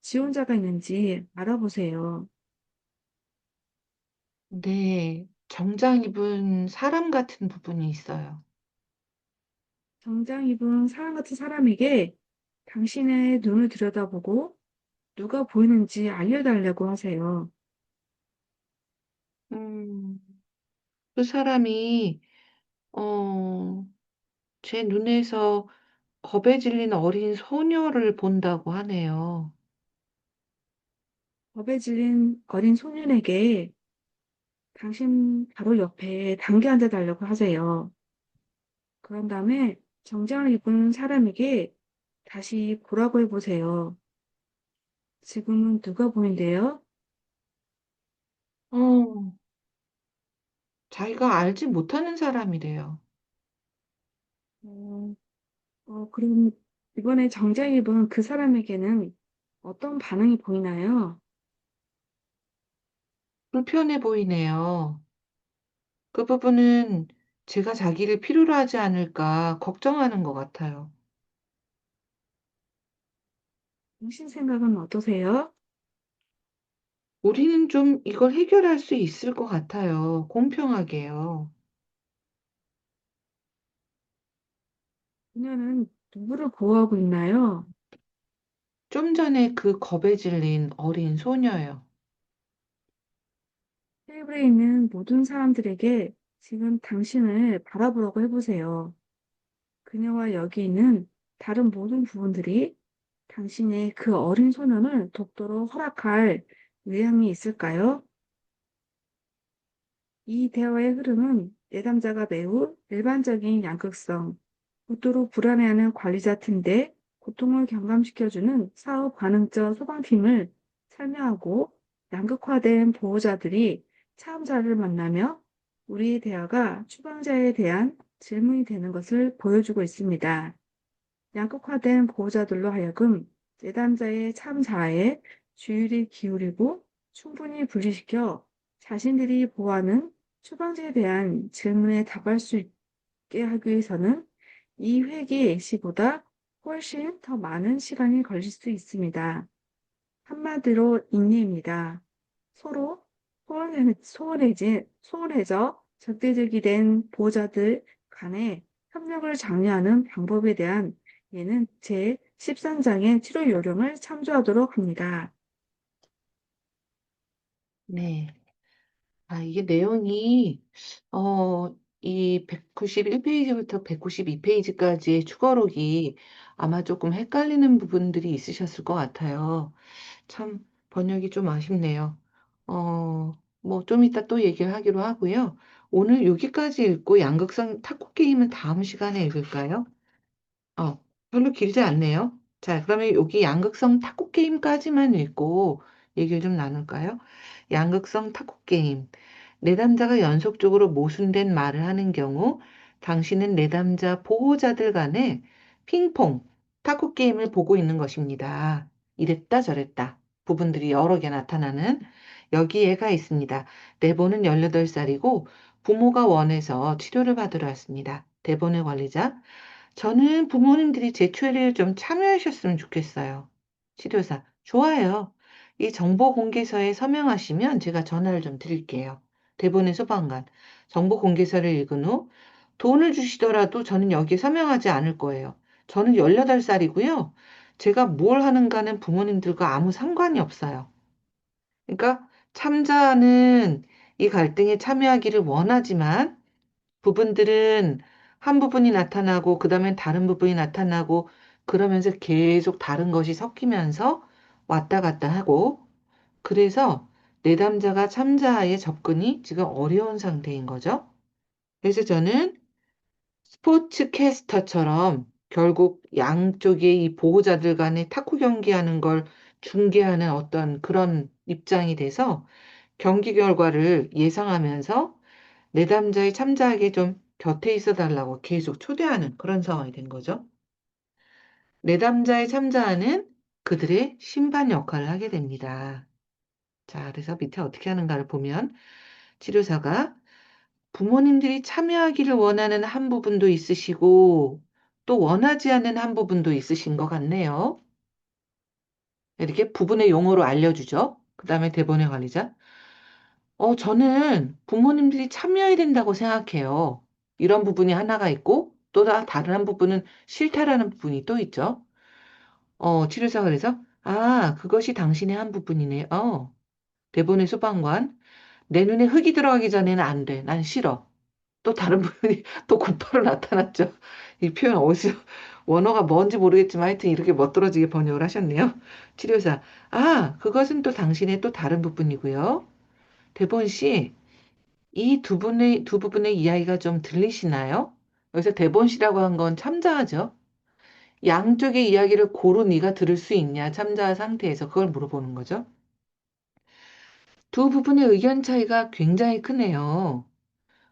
지원자가 있는지 알아보세요.
네, 정장 입은 사람 같은 부분이 있어요.
정장 입은 사람 같은 사람에게 당신의 눈을 들여다보고 누가 보이는지 알려달라고 하세요.
음, 그 사람이, 어, 제 눈에서 겁에 질린 어린 소녀를 본다고 하네요.
겁에 질린 어린 소년에게 당신 바로 옆에 당겨 앉아달라고 하세요. 그런 다음에 정장을 입은 사람에게 다시 보라고 해보세요. 지금은 누가 보인대요?
어, 자기가 알지 못하는 사람이래요.
어, 그럼 이번에 정장 입은 그 사람에게는 어떤 반응이 보이나요?
불편해 보이네요. 그 부분은 제가 자기를 필요로 하지 않을까 걱정하는 것 같아요.
당신 생각은 어떠세요?
우리는 좀 이걸 해결할 수 있을 것 같아요. 공평하게요.
그녀는 누구를 보호하고 있나요?
좀 전에 그 겁에 질린 어린 소녀요.
테이블에 있는 모든 사람들에게 지금 당신을 바라보라고 해보세요. 그녀와 여기 있는 다른 모든 부분들이 당신의 그 어린 소년을 돕도록 허락할 의향이 있을까요? 이 대화의 흐름은 내담자가 매우 일반적인 양극성, 고도로 불안해하는 관리자 팀대 고통을 경감시켜주는 사후 반응적 소방팀을 설명하고 양극화된 보호자들이 차음자를 만나며 우리의 대화가 추방자에 대한 질문이 되는 것을 보여주고 있습니다. 양극화된 보호자들로 하여금 내담자의 참 자아에 주의를 기울이고 충분히 분리시켜 자신들이 보호하는 추방자에 대한 질문에 답할 수 있게 하기 위해서는 이 회계 시보다 훨씬 더 많은 시간이 걸릴 수 있습니다. 한마디로 인내입니다. 서로 소원해져 적대적이 된 보호자들 간의 협력을 장려하는 방법에 대한 예는 제 13장의 치료 요령을 참조하도록 합니다.
네. 아, 이게 내용이, 어, 이 191페이지부터 192페이지까지의 추가록이 아마 조금 헷갈리는 부분들이 있으셨을 것 같아요. 참, 번역이 좀 아쉽네요. 뭐, 좀 이따 또 얘기를 하기로 하고요. 오늘 여기까지 읽고 양극성 탁구 게임은 다음 시간에 읽을까요? 별로 길지 않네요. 자, 그러면 여기 양극성 탁구 게임까지만 읽고 얘기를 좀 나눌까요? 양극성 탁구 게임. 내담자가 연속적으로 모순된 말을 하는 경우 당신은 내담자 보호자들 간의 핑퐁 탁구 게임을 보고 있는 것입니다. 이랬다 저랬다. 부분들이 여러 개 나타나는 여기에가 있습니다. 대본은 18살이고 부모가 원해서 치료를 받으러 왔습니다. 대본의 관리자. 저는 부모님들이 제 추리를 좀 참여하셨으면 좋겠어요. 치료사. 좋아요. 이 정보 공개서에 서명하시면 제가 전화를 좀 드릴게요. 대본의 소방관. 정보 공개서를 읽은 후 돈을 주시더라도 저는 여기에 서명하지 않을 거예요. 저는 18살이고요. 제가 뭘 하는가는 부모님들과 아무 상관이 없어요. 그러니까 참자는 이 갈등에 참여하기를 원하지만 부분들은 한 부분이 나타나고 그다음에 다른 부분이 나타나고 그러면서 계속 다른 것이 섞이면서 왔다 갔다 하고 그래서 내담자가 참자의 접근이 지금 어려운 상태인 거죠. 그래서 저는 스포츠 캐스터처럼 결국 양쪽의 이 보호자들 간의 탁구 경기하는 걸 중계하는 어떤 그런 입장이 돼서 경기 결과를 예상하면서 내담자의 참자에게 좀 곁에 있어 달라고 계속 초대하는 그런 상황이 된 거죠. 내담자의 참자는 그들의 심판 역할을 하게 됩니다. 자, 그래서 밑에 어떻게 하는가를 보면 치료사가 부모님들이 참여하기를 원하는 한 부분도 있으시고 또 원하지 않는 한 부분도 있으신 것 같네요. 이렇게 부분의 용어로 알려주죠. 그 다음에 대본의 관리자. 저는 부모님들이 참여해야 된다고 생각해요. 이런 부분이 하나가 있고 또 다른 한 부분은 싫다라는 부분이 또 있죠. 치료사가 그래서 그것이 당신의 한 부분이네. 대본의 소방관. 내 눈에 흙이 들어가기 전에는 안 돼. 난 싫어. 또 다른 분이 또 곧바로 나타났죠. 이 표현 어디서 원어가 뭔지 모르겠지만 하여튼 이렇게 멋들어지게 번역을 하셨네요. 치료사. 그것은 또 당신의 또 다른 부분이고요. 대본 씨, 이 두 부분의 이야기가 좀 들리시나요? 여기서 대본 씨라고 한 건 참자죠. 양쪽의 이야기를 고루 네가 들을 수 있냐? 참자 상태에서 그걸 물어보는 거죠. 두 부분의 의견 차이가 굉장히 크네요.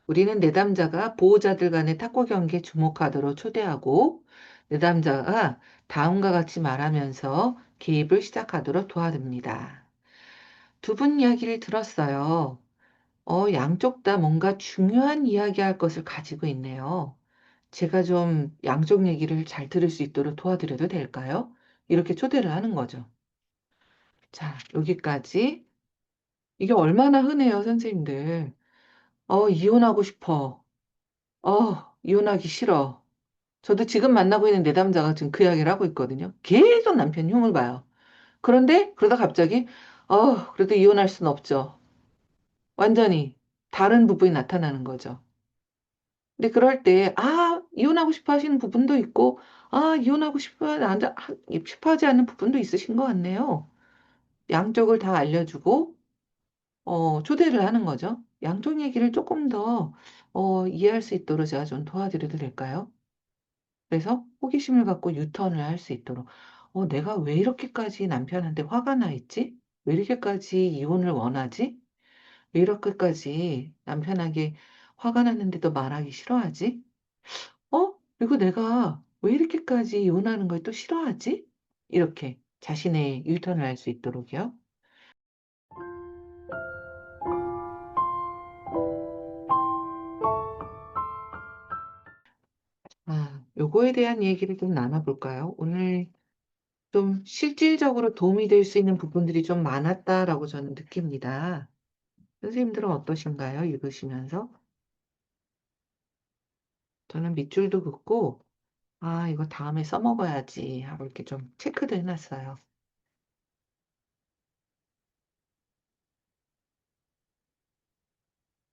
우리는 내담자가 보호자들 간의 탁구 경기에 주목하도록 초대하고 내담자가 다음과 같이 말하면서 개입을 시작하도록 도와줍니다. 두 분 이야기를 들었어요. 양쪽 다 뭔가 중요한 이야기할 것을 가지고 있네요. 제가 좀 양쪽 얘기를 잘 들을 수 있도록 도와드려도 될까요? 이렇게 초대를 하는 거죠. 자, 여기까지. 이게 얼마나 흔해요, 선생님들. 이혼하고 싶어. 이혼하기 싫어. 저도 지금 만나고 있는 내담자가 지금 그 이야기를 하고 있거든요. 계속 남편 흉을 봐요. 그런데 그러다 갑자기 그래도 이혼할 순 없죠. 완전히 다른 부분이 나타나는 거죠. 근데 그럴 때 이혼하고 싶어 하시는 부분도 있고 이혼하고 싶어 하지 않는 부분도 있으신 것 같네요. 양쪽을 다 알려주고 초대를 하는 거죠. 양쪽 얘기를 조금 더 이해할 수 있도록 제가 좀 도와드려도 될까요? 그래서 호기심을 갖고 유턴을 할 수 있도록 내가 왜 이렇게까지 남편한테 화가 나 있지? 왜 이렇게까지 이혼을 원하지? 왜 이렇게까지 남편에게 화가 났는데도 말하기 싫어하지? 그리고 내가 왜 이렇게까지 이혼하는 걸 또 싫어하지? 이렇게 자신의 유턴을 할 수 있도록요. 요거에 대한 얘기를 좀 나눠볼까요? 오늘 좀 실질적으로 도움이 될 수 있는 부분들이 좀 많았다라고 저는 느낍니다. 선생님들은 어떠신가요? 읽으시면서? 저는 밑줄도 긋고, 이거 다음에 써먹어야지 하고 이렇게 좀 체크도 해놨어요.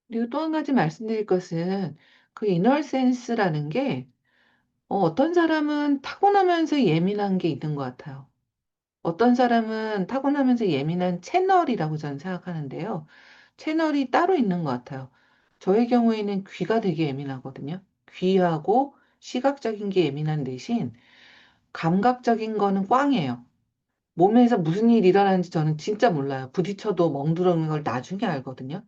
그리고 또 한 가지 말씀드릴 것은 그 이너 센스라는 게 어떤 사람은 타고나면서 예민한 게 있는 것 같아요. 어떤 사람은 타고나면서 예민한 채널이라고 저는 생각하는데요. 채널이 따로 있는 것 같아요. 저의 경우에는 귀가 되게 예민하거든요. 귀하고 시각적인 게 예민한 대신 감각적인 거는 꽝이에요. 몸에서 무슨 일이 일어나는지 저는 진짜 몰라요. 부딪혀도 멍들어오는 걸 나중에 알거든요.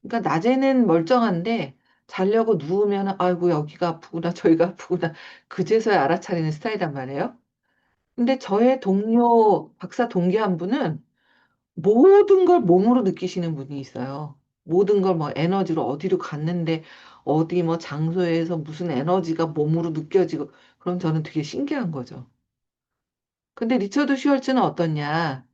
그러니까 낮에는 멀쩡한데 자려고 누우면 아이고 여기가 아프구나 저기가 아프구나 그제서야 알아차리는 스타일이란 말이에요. 근데 저의 동료 박사 동기 한 분은 모든 걸 몸으로 느끼시는 분이 있어요. 모든 걸 뭐 에너지로 어디로 갔는데 어디 뭐 장소에서 무슨 에너지가 몸으로 느껴지고 그럼 저는 되게 신기한 거죠. 근데 리처드 슈얼츠는 어떠냐?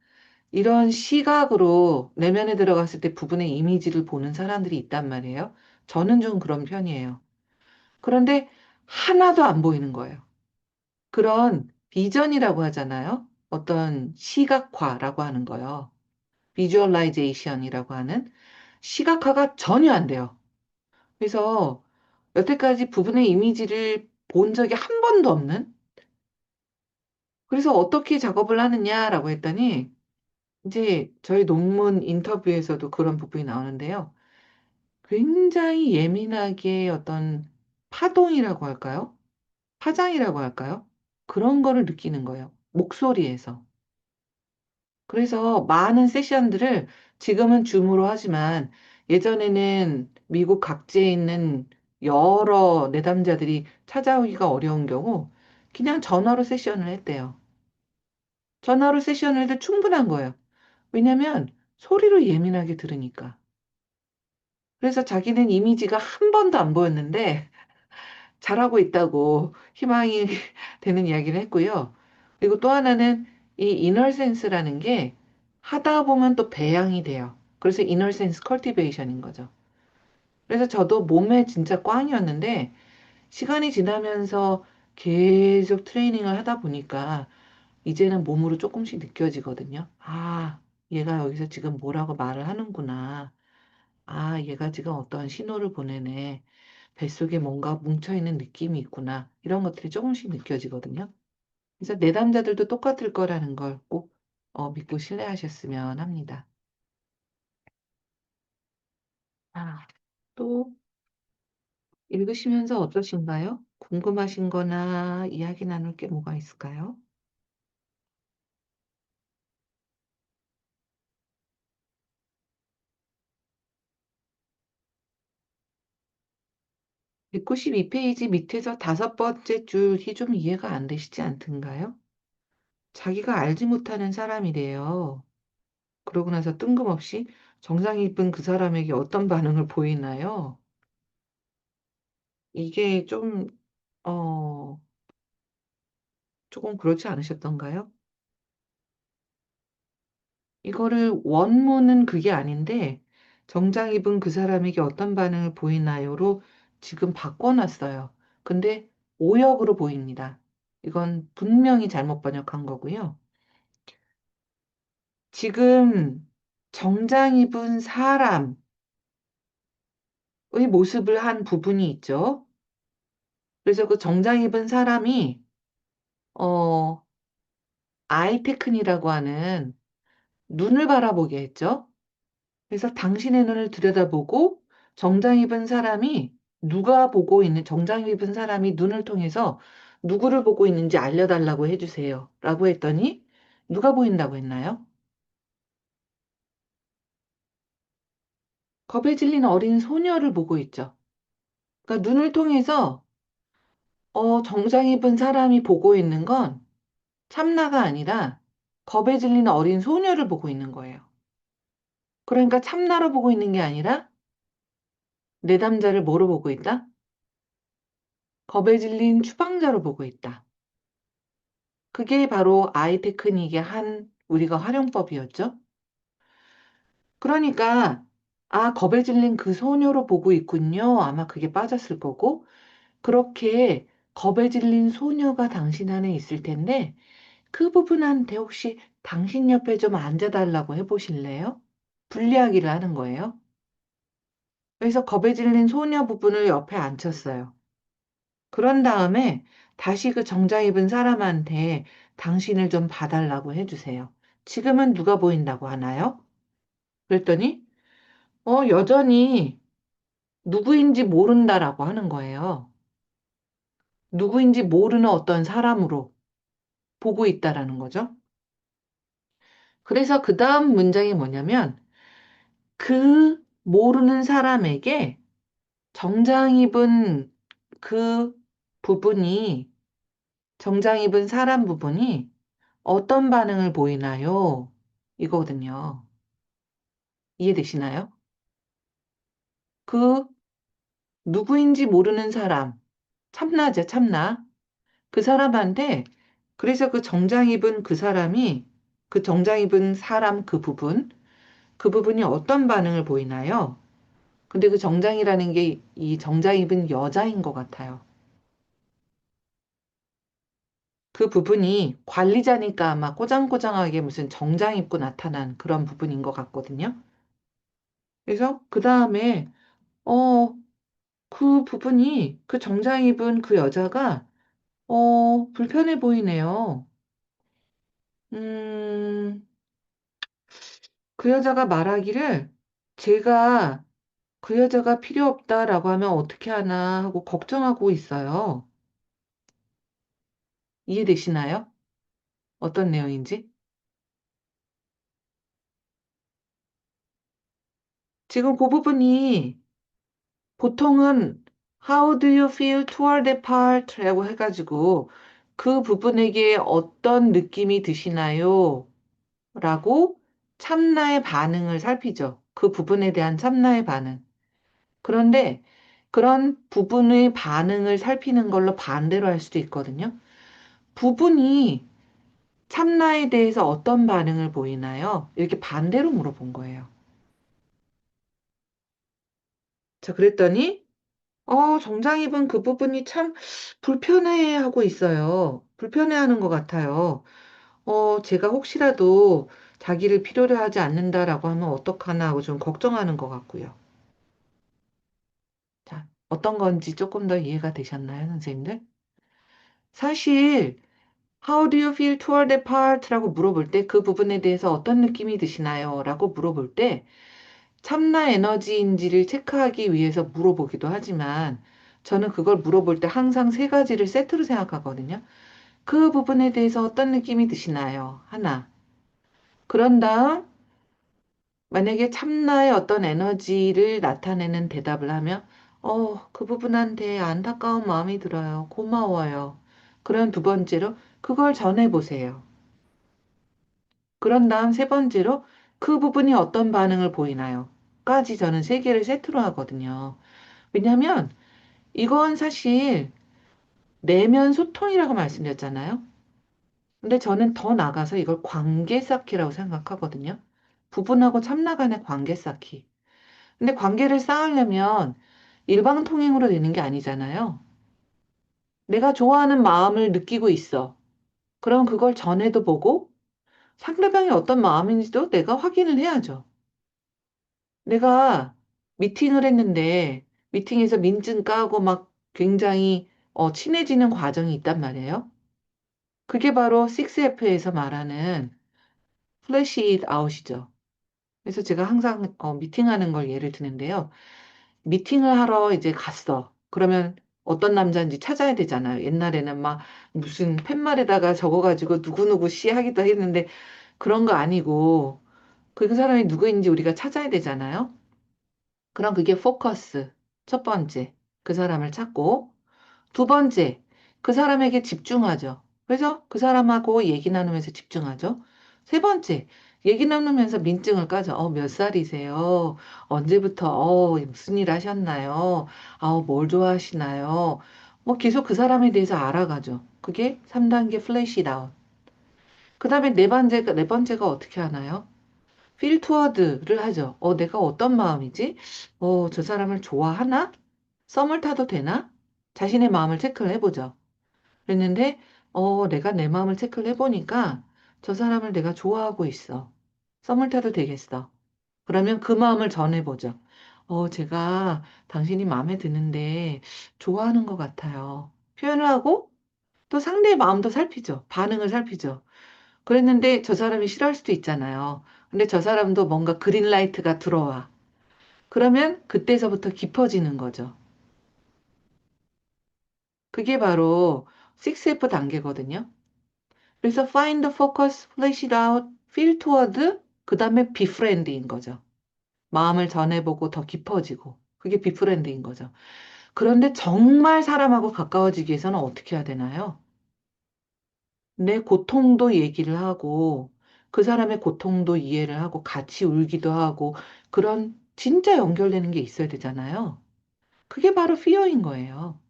이런 시각으로 내면에 들어갔을 때 부분의 이미지를 보는 사람들이 있단 말이에요. 저는 좀 그런 편이에요. 그런데 하나도 안 보이는 거예요. 그런 비전이라고 하잖아요. 어떤 시각화라고 하는 거요. 비주얼라이제이션이라고 하는 시각화가 전혀 안 돼요. 그래서 여태까지 부분의 이미지를 본 적이 한 번도 없는? 그래서 어떻게 작업을 하느냐라고 했더니 이제 저희 논문 인터뷰에서도 그런 부분이 나오는데요. 굉장히 예민하게 어떤 파동이라고 할까요? 파장이라고 할까요? 그런 거를 느끼는 거예요. 목소리에서. 그래서 많은 세션들을 지금은 줌으로 하지만 예전에는 미국 각지에 있는 여러 내담자들이 찾아오기가 어려운 경우 그냥 전화로 세션을 했대요. 전화로 세션을 해도 충분한 거예요. 왜냐면 소리로 예민하게 들으니까. 그래서 자기는 이미지가 한 번도 안 보였는데 잘하고 있다고 희망이 되는 이야기를 했고요. 그리고 또 하나는 이 이널센스라는 게 하다 보면 또 배양이 돼요. 그래서 이널센스 컬티베이션인 거죠. 그래서 저도 몸에 진짜 꽝이었는데 시간이 지나면서 계속 트레이닝을 하다 보니까 이제는 몸으로 조금씩 느껴지거든요. 아, 얘가 여기서 지금 뭐라고 말을 하는구나. 아, 얘가 지금 어떤 신호를 보내네. 뱃속에 뭔가 뭉쳐있는 느낌이 있구나. 이런 것들이 조금씩 느껴지거든요. 그래서 내담자들도 똑같을 거라는 걸 꼭 믿고 신뢰하셨으면 합니다. 아, 또 읽으시면서 어떠신가요? 궁금하신 거나 이야기 나눌 게 뭐가 있을까요? 192페이지 밑에서 다섯 번째 줄이 좀 이해가 안 되시지 않던가요? 자기가 알지 못하는 사람이래요. 그러고 나서 뜬금없이 정장 입은 그 사람에게 어떤 반응을 보이나요? 이게 좀, 어, 조금 그렇지 않으셨던가요? 이거를 원문은 그게 아닌데, 정장 입은 그 사람에게 어떤 반응을 보이나요로 지금 바꿔놨어요. 근데 오역으로 보입니다. 이건 분명히 잘못 번역한 거고요. 지금 정장 입은 사람의 모습을 한 부분이 있죠. 그래서 그 정장 입은 사람이 어, 아이테크니라고 하는 눈을 바라보게 했죠. 그래서 당신의 눈을 들여다보고 정장 입은 사람이 누가 보고 있는 정장 입은 사람이 눈을 통해서 누구를 보고 있는지 알려달라고 해주세요. 라고 했더니 누가 보인다고 했나요? 겁에 질린 어린 소녀를 보고 있죠. 그러니까 눈을 통해서 정장 입은 사람이 보고 있는 건 참나가 아니라 겁에 질린 어린 소녀를 보고 있는 거예요. 그러니까 참나로 보고 있는 게 아니라 내담자를 뭐로 보고 있다? 겁에 질린 추방자로 보고 있다. 그게 바로 아이테크닉의 한 우리가 활용법이었죠. 그러니까 겁에 질린 그 소녀로 보고 있군요. 아마 그게 빠졌을 거고 그렇게 겁에 질린 소녀가 당신 안에 있을 텐데 그 부분한테 혹시 당신 옆에 좀 앉아달라고 해보실래요? 분리하기를 하는 거예요. 그래서 겁에 질린 소녀 부분을 옆에 앉혔어요. 그런 다음에 다시 그 정장 입은 사람한테 당신을 좀 봐달라고 해주세요. 지금은 누가 보인다고 하나요? 그랬더니, 여전히 누구인지 모른다라고 하는 거예요. 누구인지 모르는 어떤 사람으로 보고 있다라는 거죠. 그래서 그 다음 문장이 뭐냐면, 그 모르는 사람에게 정장 입은 그 부분이, 정장 입은 사람 부분이 어떤 반응을 보이나요? 이거거든요. 이해되시나요? 그 누구인지 모르는 사람, 참나죠, 참나. 그 사람한테 그래서 그 정장 입은 그 사람이 그 정장 입은 사람 그 부분이 어떤 반응을 보이나요? 근데 그 정장이라는 게 이 정장 입은 여자인 것 같아요. 그 부분이 관리자니까 아마 꼬장꼬장하게 무슨 정장 입고 나타난 그런 부분인 것 같거든요. 그래서 그 다음에 그 부분이 그 정장 입은 그 여자가 불편해 보이네요. 음, 그 여자가 말하기를 제가 그 여자가 필요 없다라고 하면 어떻게 하나 하고 걱정하고 있어요. 이해되시나요? 어떤 내용인지? 지금 그 부분이 보통은 How do you feel toward that part? 라고 해가지고 그 부분에게 어떤 느낌이 드시나요? 라고 참나의 반응을 살피죠. 그 부분에 대한 참나의 반응. 그런데 그런 부분의 반응을 살피는 걸로 반대로 할 수도 있거든요. 부분이 참나에 대해서 어떤 반응을 보이나요? 이렇게 반대로 물어본 거예요. 자, 그랬더니 정장 입은 그 부분이 참 불편해하고 있어요. 불편해하는 것 같아요. 제가 혹시라도 자기를 필요로 하지 않는다라고 하면 어떡하나 하고 좀 걱정하는 것 같고요. 자, 어떤 건지 조금 더 이해가 되셨나요, 선생님들? 사실 How do you feel toward that part라고 물어볼 때 그 부분에 대해서 어떤 느낌이 드시나요? 라고 물어볼 때 참나 에너지인지를 체크하기 위해서 물어보기도 하지만 저는 그걸 물어볼 때 항상 세 가지를 세트로 생각하거든요. 그 부분에 대해서 어떤 느낌이 드시나요? 하나. 그런 다음 만약에 참나의 어떤 에너지를 나타내는 대답을 하면 그 부분한테 안타까운 마음이 들어요. 고마워요. 그런 두 번째로 그걸 전해보세요. 그런 다음 세 번째로 그 부분이 어떤 반응을 보이나요? 까지 저는 세 개를 세트로 하거든요. 왜냐하면 이건 사실 내면 소통이라고 말씀드렸잖아요. 근데 저는 더 나가서 이걸 관계 쌓기라고 생각하거든요. 부분하고 참나 간의 관계 쌓기. 근데 관계를 쌓으려면 일방통행으로 되는 게 아니잖아요. 내가 좋아하는 마음을 느끼고 있어. 그럼 그걸 전해도 보고 상대방이 어떤 마음인지도 내가 확인을 해야죠. 내가 미팅을 했는데 미팅에서 민증 까고 막 굉장히 친해지는 과정이 있단 말이에요. 그게 바로 6F에서 말하는 플래시 잇 아웃이죠. 그래서 제가 항상 미팅하는 걸 예를 드는데요. 미팅을 하러 이제 갔어. 그러면 어떤 남자인지 찾아야 되잖아요. 옛날에는 막 무슨 팻말에다가 적어가지고 누구누구 씨 하기도 했는데 그런 거 아니고 그 사람이 누구인지 우리가 찾아야 되잖아요. 그럼 그게 포커스. 첫 번째, 그 사람을 찾고, 두 번째, 그 사람에게 집중하죠. 그래서 그 사람하고 얘기 나누면서 집중하죠. 세 번째, 얘기 나누면서 민증을 까죠. 몇 살이세요? 언제부터, 무슨 일 하셨나요? 뭘 좋아하시나요? 뭐 계속 그 사람에 대해서 알아가죠. 그게 3단계 플래시 다운. 그 다음에 네 번째가 어떻게 하나요? 필투어드를 하죠. 내가 어떤 마음이지? 저 사람을 좋아하나? 썸을 타도 되나? 자신의 마음을 체크를 해보죠. 그랬는데, 내가 내 마음을 체크를 해보니까 저 사람을 내가 좋아하고 있어. 썸을 타도 되겠어. 그러면 그 마음을 전해보죠. 제가 당신이 마음에 드는데 좋아하는 것 같아요. 표현을 하고 또 상대의 마음도 살피죠. 반응을 살피죠. 그랬는데 저 사람이 싫어할 수도 있잖아요. 근데 저 사람도 뭔가 그린라이트가 들어와. 그러면 그때서부터 깊어지는 거죠. 그게 바로 6F 단계거든요. 그래서 find the focus, flesh it out, feel toward, 그 다음에 befriend인 거죠. 마음을 전해보고 더 깊어지고. 그게 befriend인 거죠. 그런데 정말 사람하고 가까워지기 위해서는 어떻게 해야 되나요? 내 고통도 얘기를 하고 그 사람의 고통도 이해를 하고 같이 울기도 하고 그런 진짜 연결되는 게 있어야 되잖아요. 그게 바로 fear인 거예요.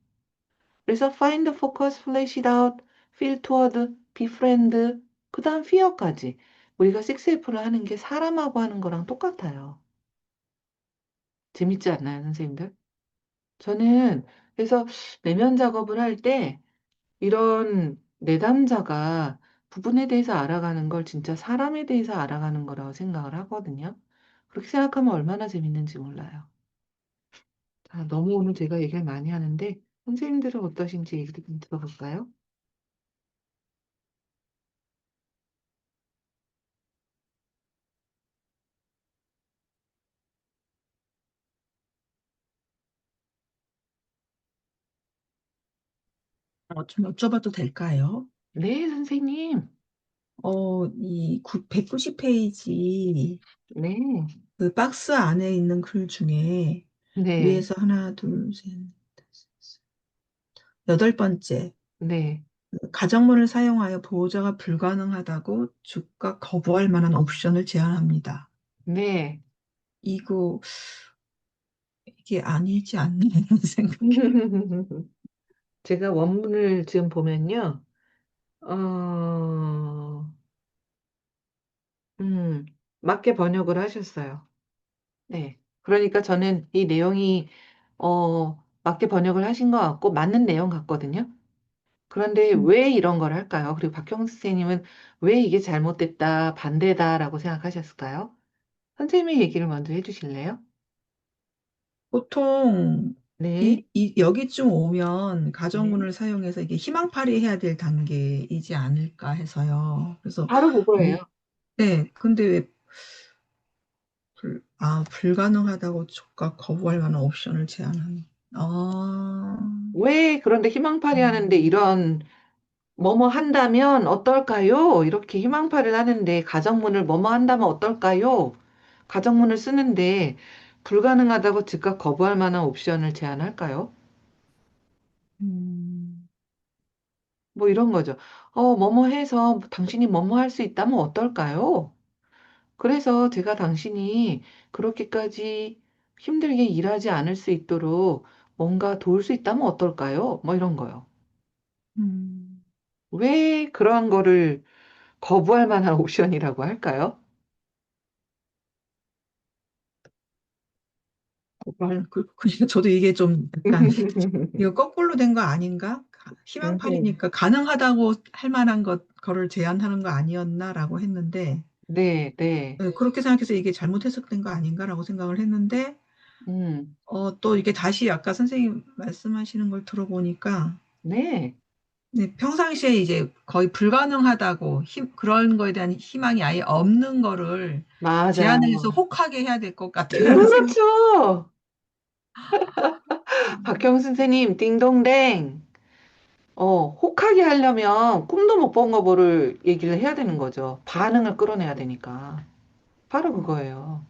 그래서 find the focus, flesh it out, feel toward, befriend, 그 다음 fear까지 우리가 6F를 하는 게 사람하고 하는 거랑 똑같아요. 재밌지 않나요, 선생님들? 저는 그래서 내면 작업을 할때 이런 내담자가 부분에 대해서 알아가는 걸 진짜 사람에 대해서 알아가는 거라고 생각을 하거든요. 그렇게 생각하면 얼마나 재밌는지 몰라요. 자, 너무 오늘 제가 얘기를 많이 하는데 선생님들은 어떠신지 얘기를 좀 들어볼까요?
좀 여쭤봐도 될까요?
네, 선생님.
이 190페이지
네,
그 박스 안에 있는 글 중에
네,
위에서 하나, 둘, 셋, 여덟 번째,
네,
가정문을 사용하여 보호자가 불가능하다고 즉각 거부할 만한 옵션을 제안합니다.
네.
이거 이게 아니지 않나 이런 생각이.
제가 원문을 지금 보면요. 어, 음, 맞게 번역을 하셨어요. 네. 그러니까 저는 이 내용이, 맞게 번역을 하신 것 같고, 맞는 내용 같거든요. 그런데
음.
왜 이런 걸 할까요? 그리고 박형수 선생님은 왜 이게 잘못됐다, 반대다라고 생각하셨을까요? 선생님의 얘기를 먼저 해주실래요?
보통
네.
여기쯤 오면
네.
가정문을 사용해서 이게 희망팔이 해야 될 단계이지 않을까 해서요. 그래서
바로 그거예요.
네, 근데 왜 불가능하다고 즉각 거부할 만한 옵션을 제한하는. 아,
왜 그런데 희망파리 하는데
음,
이런 뭐뭐 한다면 어떨까요? 이렇게 희망파를 하는데 가정문을 뭐뭐 한다면 어떨까요? 가정문을 쓰는데 불가능하다고 즉각 거부할 만한 옵션을 제안할까요?
음,
뭐 이런 거죠. 뭐뭐 해서 당신이 뭐뭐 할 수 있다면 어떨까요? 그래서 제가 당신이 그렇게까지 힘들게 일하지 않을 수 있도록 뭔가 도울 수 있다면 어떨까요? 뭐 이런 거요.
음.
왜 그런 거를 거부할 만한 옵션이라고 할까요?
그러니까 저도 이게 좀 약간 이거 거꾸로 된 거 아닌가?
음,
희망팔이니까 가능하다고 할 만한 거를 제안하는 거 아니었나라고 했는데
네, 네,
네, 그렇게 생각해서 이게 잘못 해석된 거 아닌가라고 생각을 했는데
음,
또 이게 다시 아까 선생님 말씀하시는 걸 들어보니까
네,
네, 평상시에 이제 거의 불가능하다고 그런 거에 대한 희망이 아예 없는 거를 제안을 해서
맞아요.
혹하게 해야 될 것 같다라는 생각.
그렇죠.
음,
박형 선생님, 띵동댕. 혹하게 하려면 꿈도 못 본 거를 얘기를 해야 되는 거죠. 반응을 끌어내야 되니까. 바로 그거예요.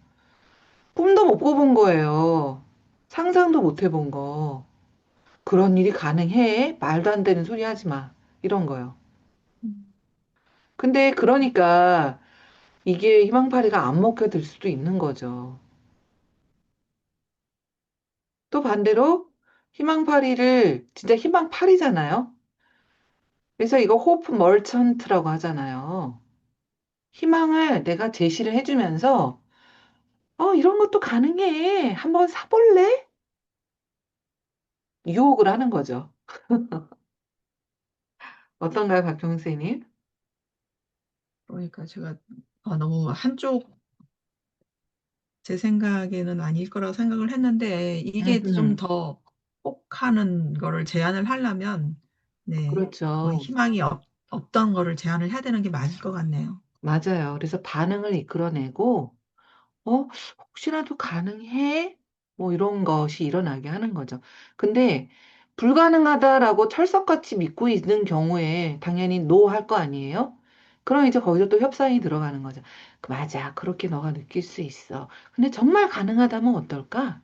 꿈도 못 꿔본 거예요. 상상도 못 해본 거. 그런 일이 가능해? 말도 안 되는 소리 하지 마. 이런 거요. 근데 그러니까 이게 희망파리가 안 먹혀들 수도 있는 거죠. 또 반대로 희망파리를 진짜 희망파리잖아요. 그래서 이거 호프 멀천트라고 하잖아요. 희망을 내가 제시를 해주면서 이런 것도 가능해. 한번 사볼래? 유혹을 하는 거죠. 어떤가요, 박경 선생님?
그러니까 제가 너무 한쪽 제 생각에는 아닐 거라고 생각을 했는데 이게 좀
음,
더 혹하는 거를 제안을 하려면 네,
그렇죠.
희망이 없던 거를 제안을 해야 되는 게 맞을 것 같네요.
맞아요. 그래서 반응을 이끌어내고 혹시라도 가능해? 뭐 이런 것이 일어나게 하는 거죠. 근데 불가능하다라고 철석같이 믿고 있는 경우에 당연히 노 할 거 아니에요? 그럼 이제 거기서 또 협상이 들어가는 거죠. 맞아. 그렇게 너가 느낄 수 있어. 근데 정말 가능하다면 어떨까?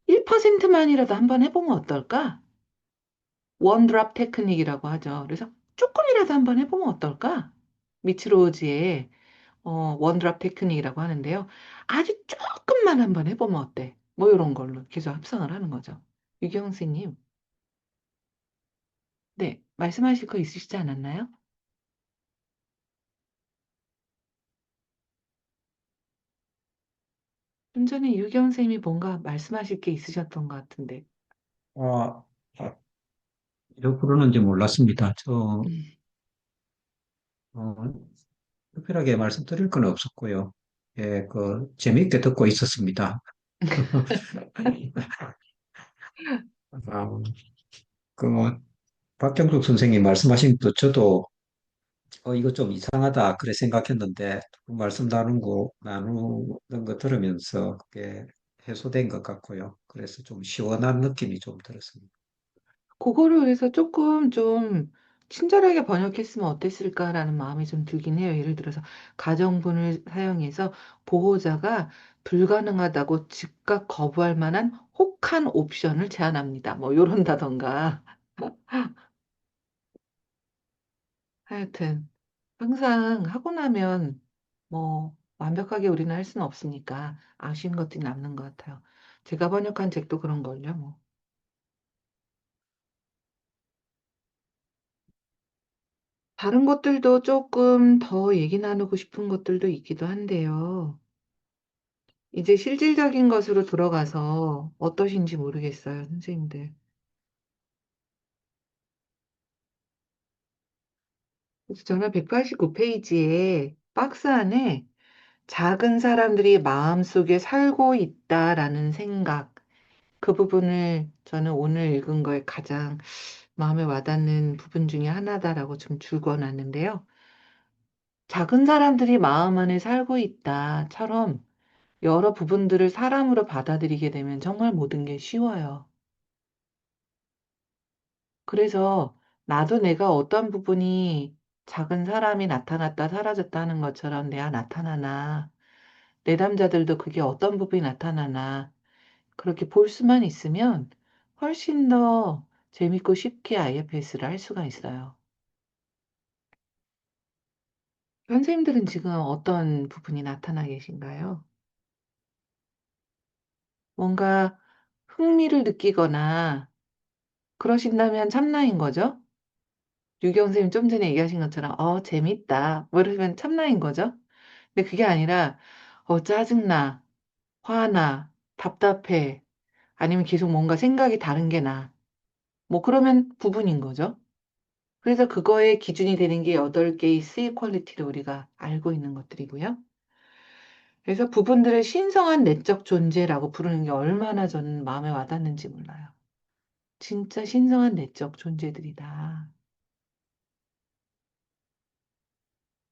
1%만이라도 한번 해보면 어떨까? 원드랍 테크닉이라고 하죠. 그래서 조금이라도 한번 해보면 어떨까? 미츠로즈의 원드랍 테크닉이라고 하는데요. 아주 조금만 한번 해보면 어때? 뭐 이런 걸로 계속 합성을 하는 거죠. 유경 선생님, 네, 말씀하실 거 있으시지 않았나요? 좀 전에 유경 선생님이 뭔가 말씀하실 게 있으셨던 것 같은데.
아, 이렇게 그러는지 몰랐습니다.
음.
어, 특별하게 말씀드릴 건 없었고요. 예, 재미있게 듣고 있었습니다. 아, 뭐, 박정숙 선생님 말씀하신 것도 저도 이거 좀 이상하다 그래 생각했는데 두 말씀 나누는 거 들으면서 그게 해소된 것 같고요. 그래서 좀 시원한 느낌이 좀 들었습니다.
그거를 그래서 조금 좀 친절하게 번역했으면 어땠을까라는 마음이 좀 들긴 해요. 예를 들어서 가정분을 사용해서 보호자가 불가능하다고 즉각 거부할 만한 혹한 옵션을 제안합니다. 뭐 요런다던가. 하여튼 항상 하고 나면 뭐 완벽하게 우리는 할 수는 없으니까 아쉬운 것들이 남는 것 같아요. 제가 번역한 책도 그런걸요, 뭐. 다른 것들도 조금 더 얘기 나누고 싶은 것들도 있기도 한데요. 이제 실질적인 것으로 들어가서 어떠신지 모르겠어요, 선생님들. 그래서 저는 189페이지에 박스 안에 작은 사람들이 마음속에 살고 있다라는 생각, 그 부분을 저는 오늘 읽은 거에 가장 마음에 와닿는 부분 중에 하나다라고 좀 줄거놨는데요. 작은 사람들이 마음 안에 살고 있다처럼 여러 부분들을 사람으로 받아들이게 되면 정말 모든 게 쉬워요. 그래서 나도 내가 어떤 부분이 작은 사람이 나타났다 사라졌다 하는 것처럼 내가 나타나나, 내담자들도 그게 어떤 부분이 나타나나 그렇게 볼 수만 있으면 훨씬 더 재밌고 쉽게 IFS를 할 수가 있어요. 선생님들은 지금 어떤 부분이 나타나 계신가요? 뭔가 흥미를 느끼거나 그러신다면 참나인 거죠? 유경 선생님 좀 전에 얘기하신 것처럼 재밌다 뭐 이러면 참나인 거죠? 근데 그게 아니라 짜증나, 화나, 답답해, 아니면 계속 뭔가 생각이 다른 게 나. 뭐 그러면 부분인 거죠. 그래서 그거의 기준이 되는 게 8개의 C 퀄리티를 우리가 알고 있는 것들이고요. 그래서 부분들을 신성한 내적 존재라고 부르는 게 얼마나 저는 마음에 와닿는지 몰라요. 진짜 신성한 내적 존재들이다.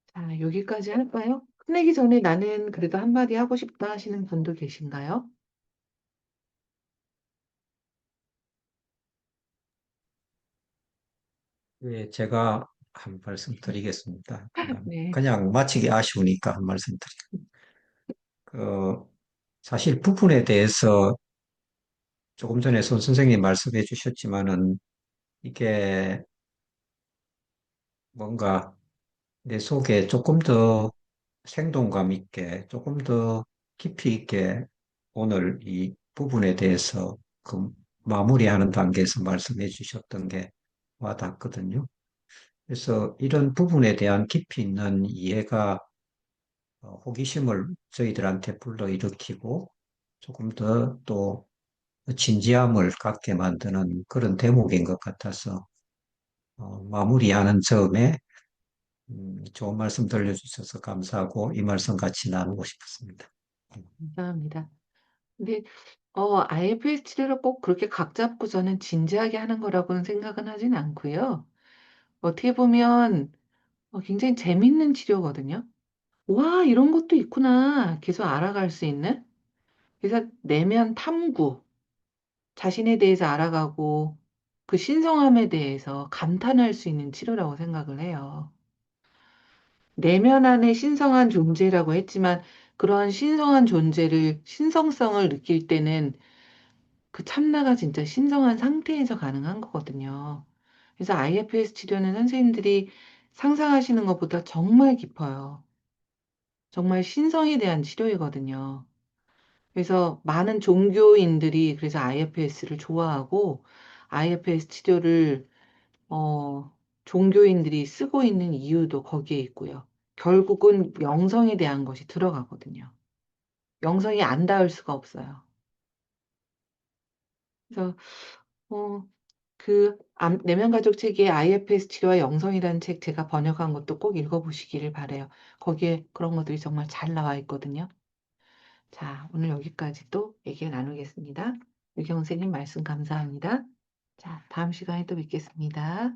자, 여기까지 할까요? 끝내기 전에 나는 그래도 한마디 하고 싶다 하시는 분도 계신가요?
예, 제가 한 말씀 드리겠습니다.
네.
그냥 마치기 아쉬우니까 한 말씀 드릴게요. 그, 사실 부분에 대해서 조금 전에 손 선생님 말씀해 주셨지만은 이게 뭔가 내 속에 조금 더 생동감 있게, 조금 더 깊이 있게 오늘 이 부분에 대해서 그 마무리하는 단계에서 말씀해 주셨던 게 와닿거든요. 그래서 이런 부분에 대한 깊이 있는 이해가 호기심을 저희들한테 불러일으키고 조금 더 또 진지함을 갖게 만드는 그런 대목인 것 같아서 마무리하는 점에 좋은 말씀 들려주셔서 감사하고 이 말씀 같이 나누고 싶었습니다.
감사합니다. 근데 IFS 치료를 꼭 그렇게 각 잡고 저는 진지하게 하는 거라고는 생각은 하진 않고요. 어떻게 보면 굉장히 재밌는 치료거든요. 와, 이런 것도 있구나. 계속 알아갈 수 있는. 그래서 내면 탐구, 자신에 대해서 알아가고 그 신성함에 대해서 감탄할 수 있는 치료라고 생각을 해요. 내면 안에 신성한 존재라고 했지만 그러한 신성한 존재를, 신성성을 느낄 때는 그 참나가 진짜 신성한 상태에서 가능한 거거든요. 그래서 IFS 치료는 선생님들이 상상하시는 것보다 정말 깊어요. 정말 신성에 대한 치료이거든요. 그래서 많은 종교인들이 그래서 IFS를 좋아하고 IFS 치료를 종교인들이 쓰고 있는 이유도 거기에 있고요. 결국은 영성에 대한 것이 들어가거든요. 영성이 안 닿을 수가 없어요. 그래서 어, 내면 가족 책에 IFS 치료와 영성이라는 책 제가 번역한 것도 꼭 읽어보시기를 바래요. 거기에 그런 것들이 정말 잘 나와 있거든요. 자, 오늘 여기까지 또 얘기를 나누겠습니다. 유경 선생님 말씀 감사합니다. 자, 다음 시간에 또 뵙겠습니다.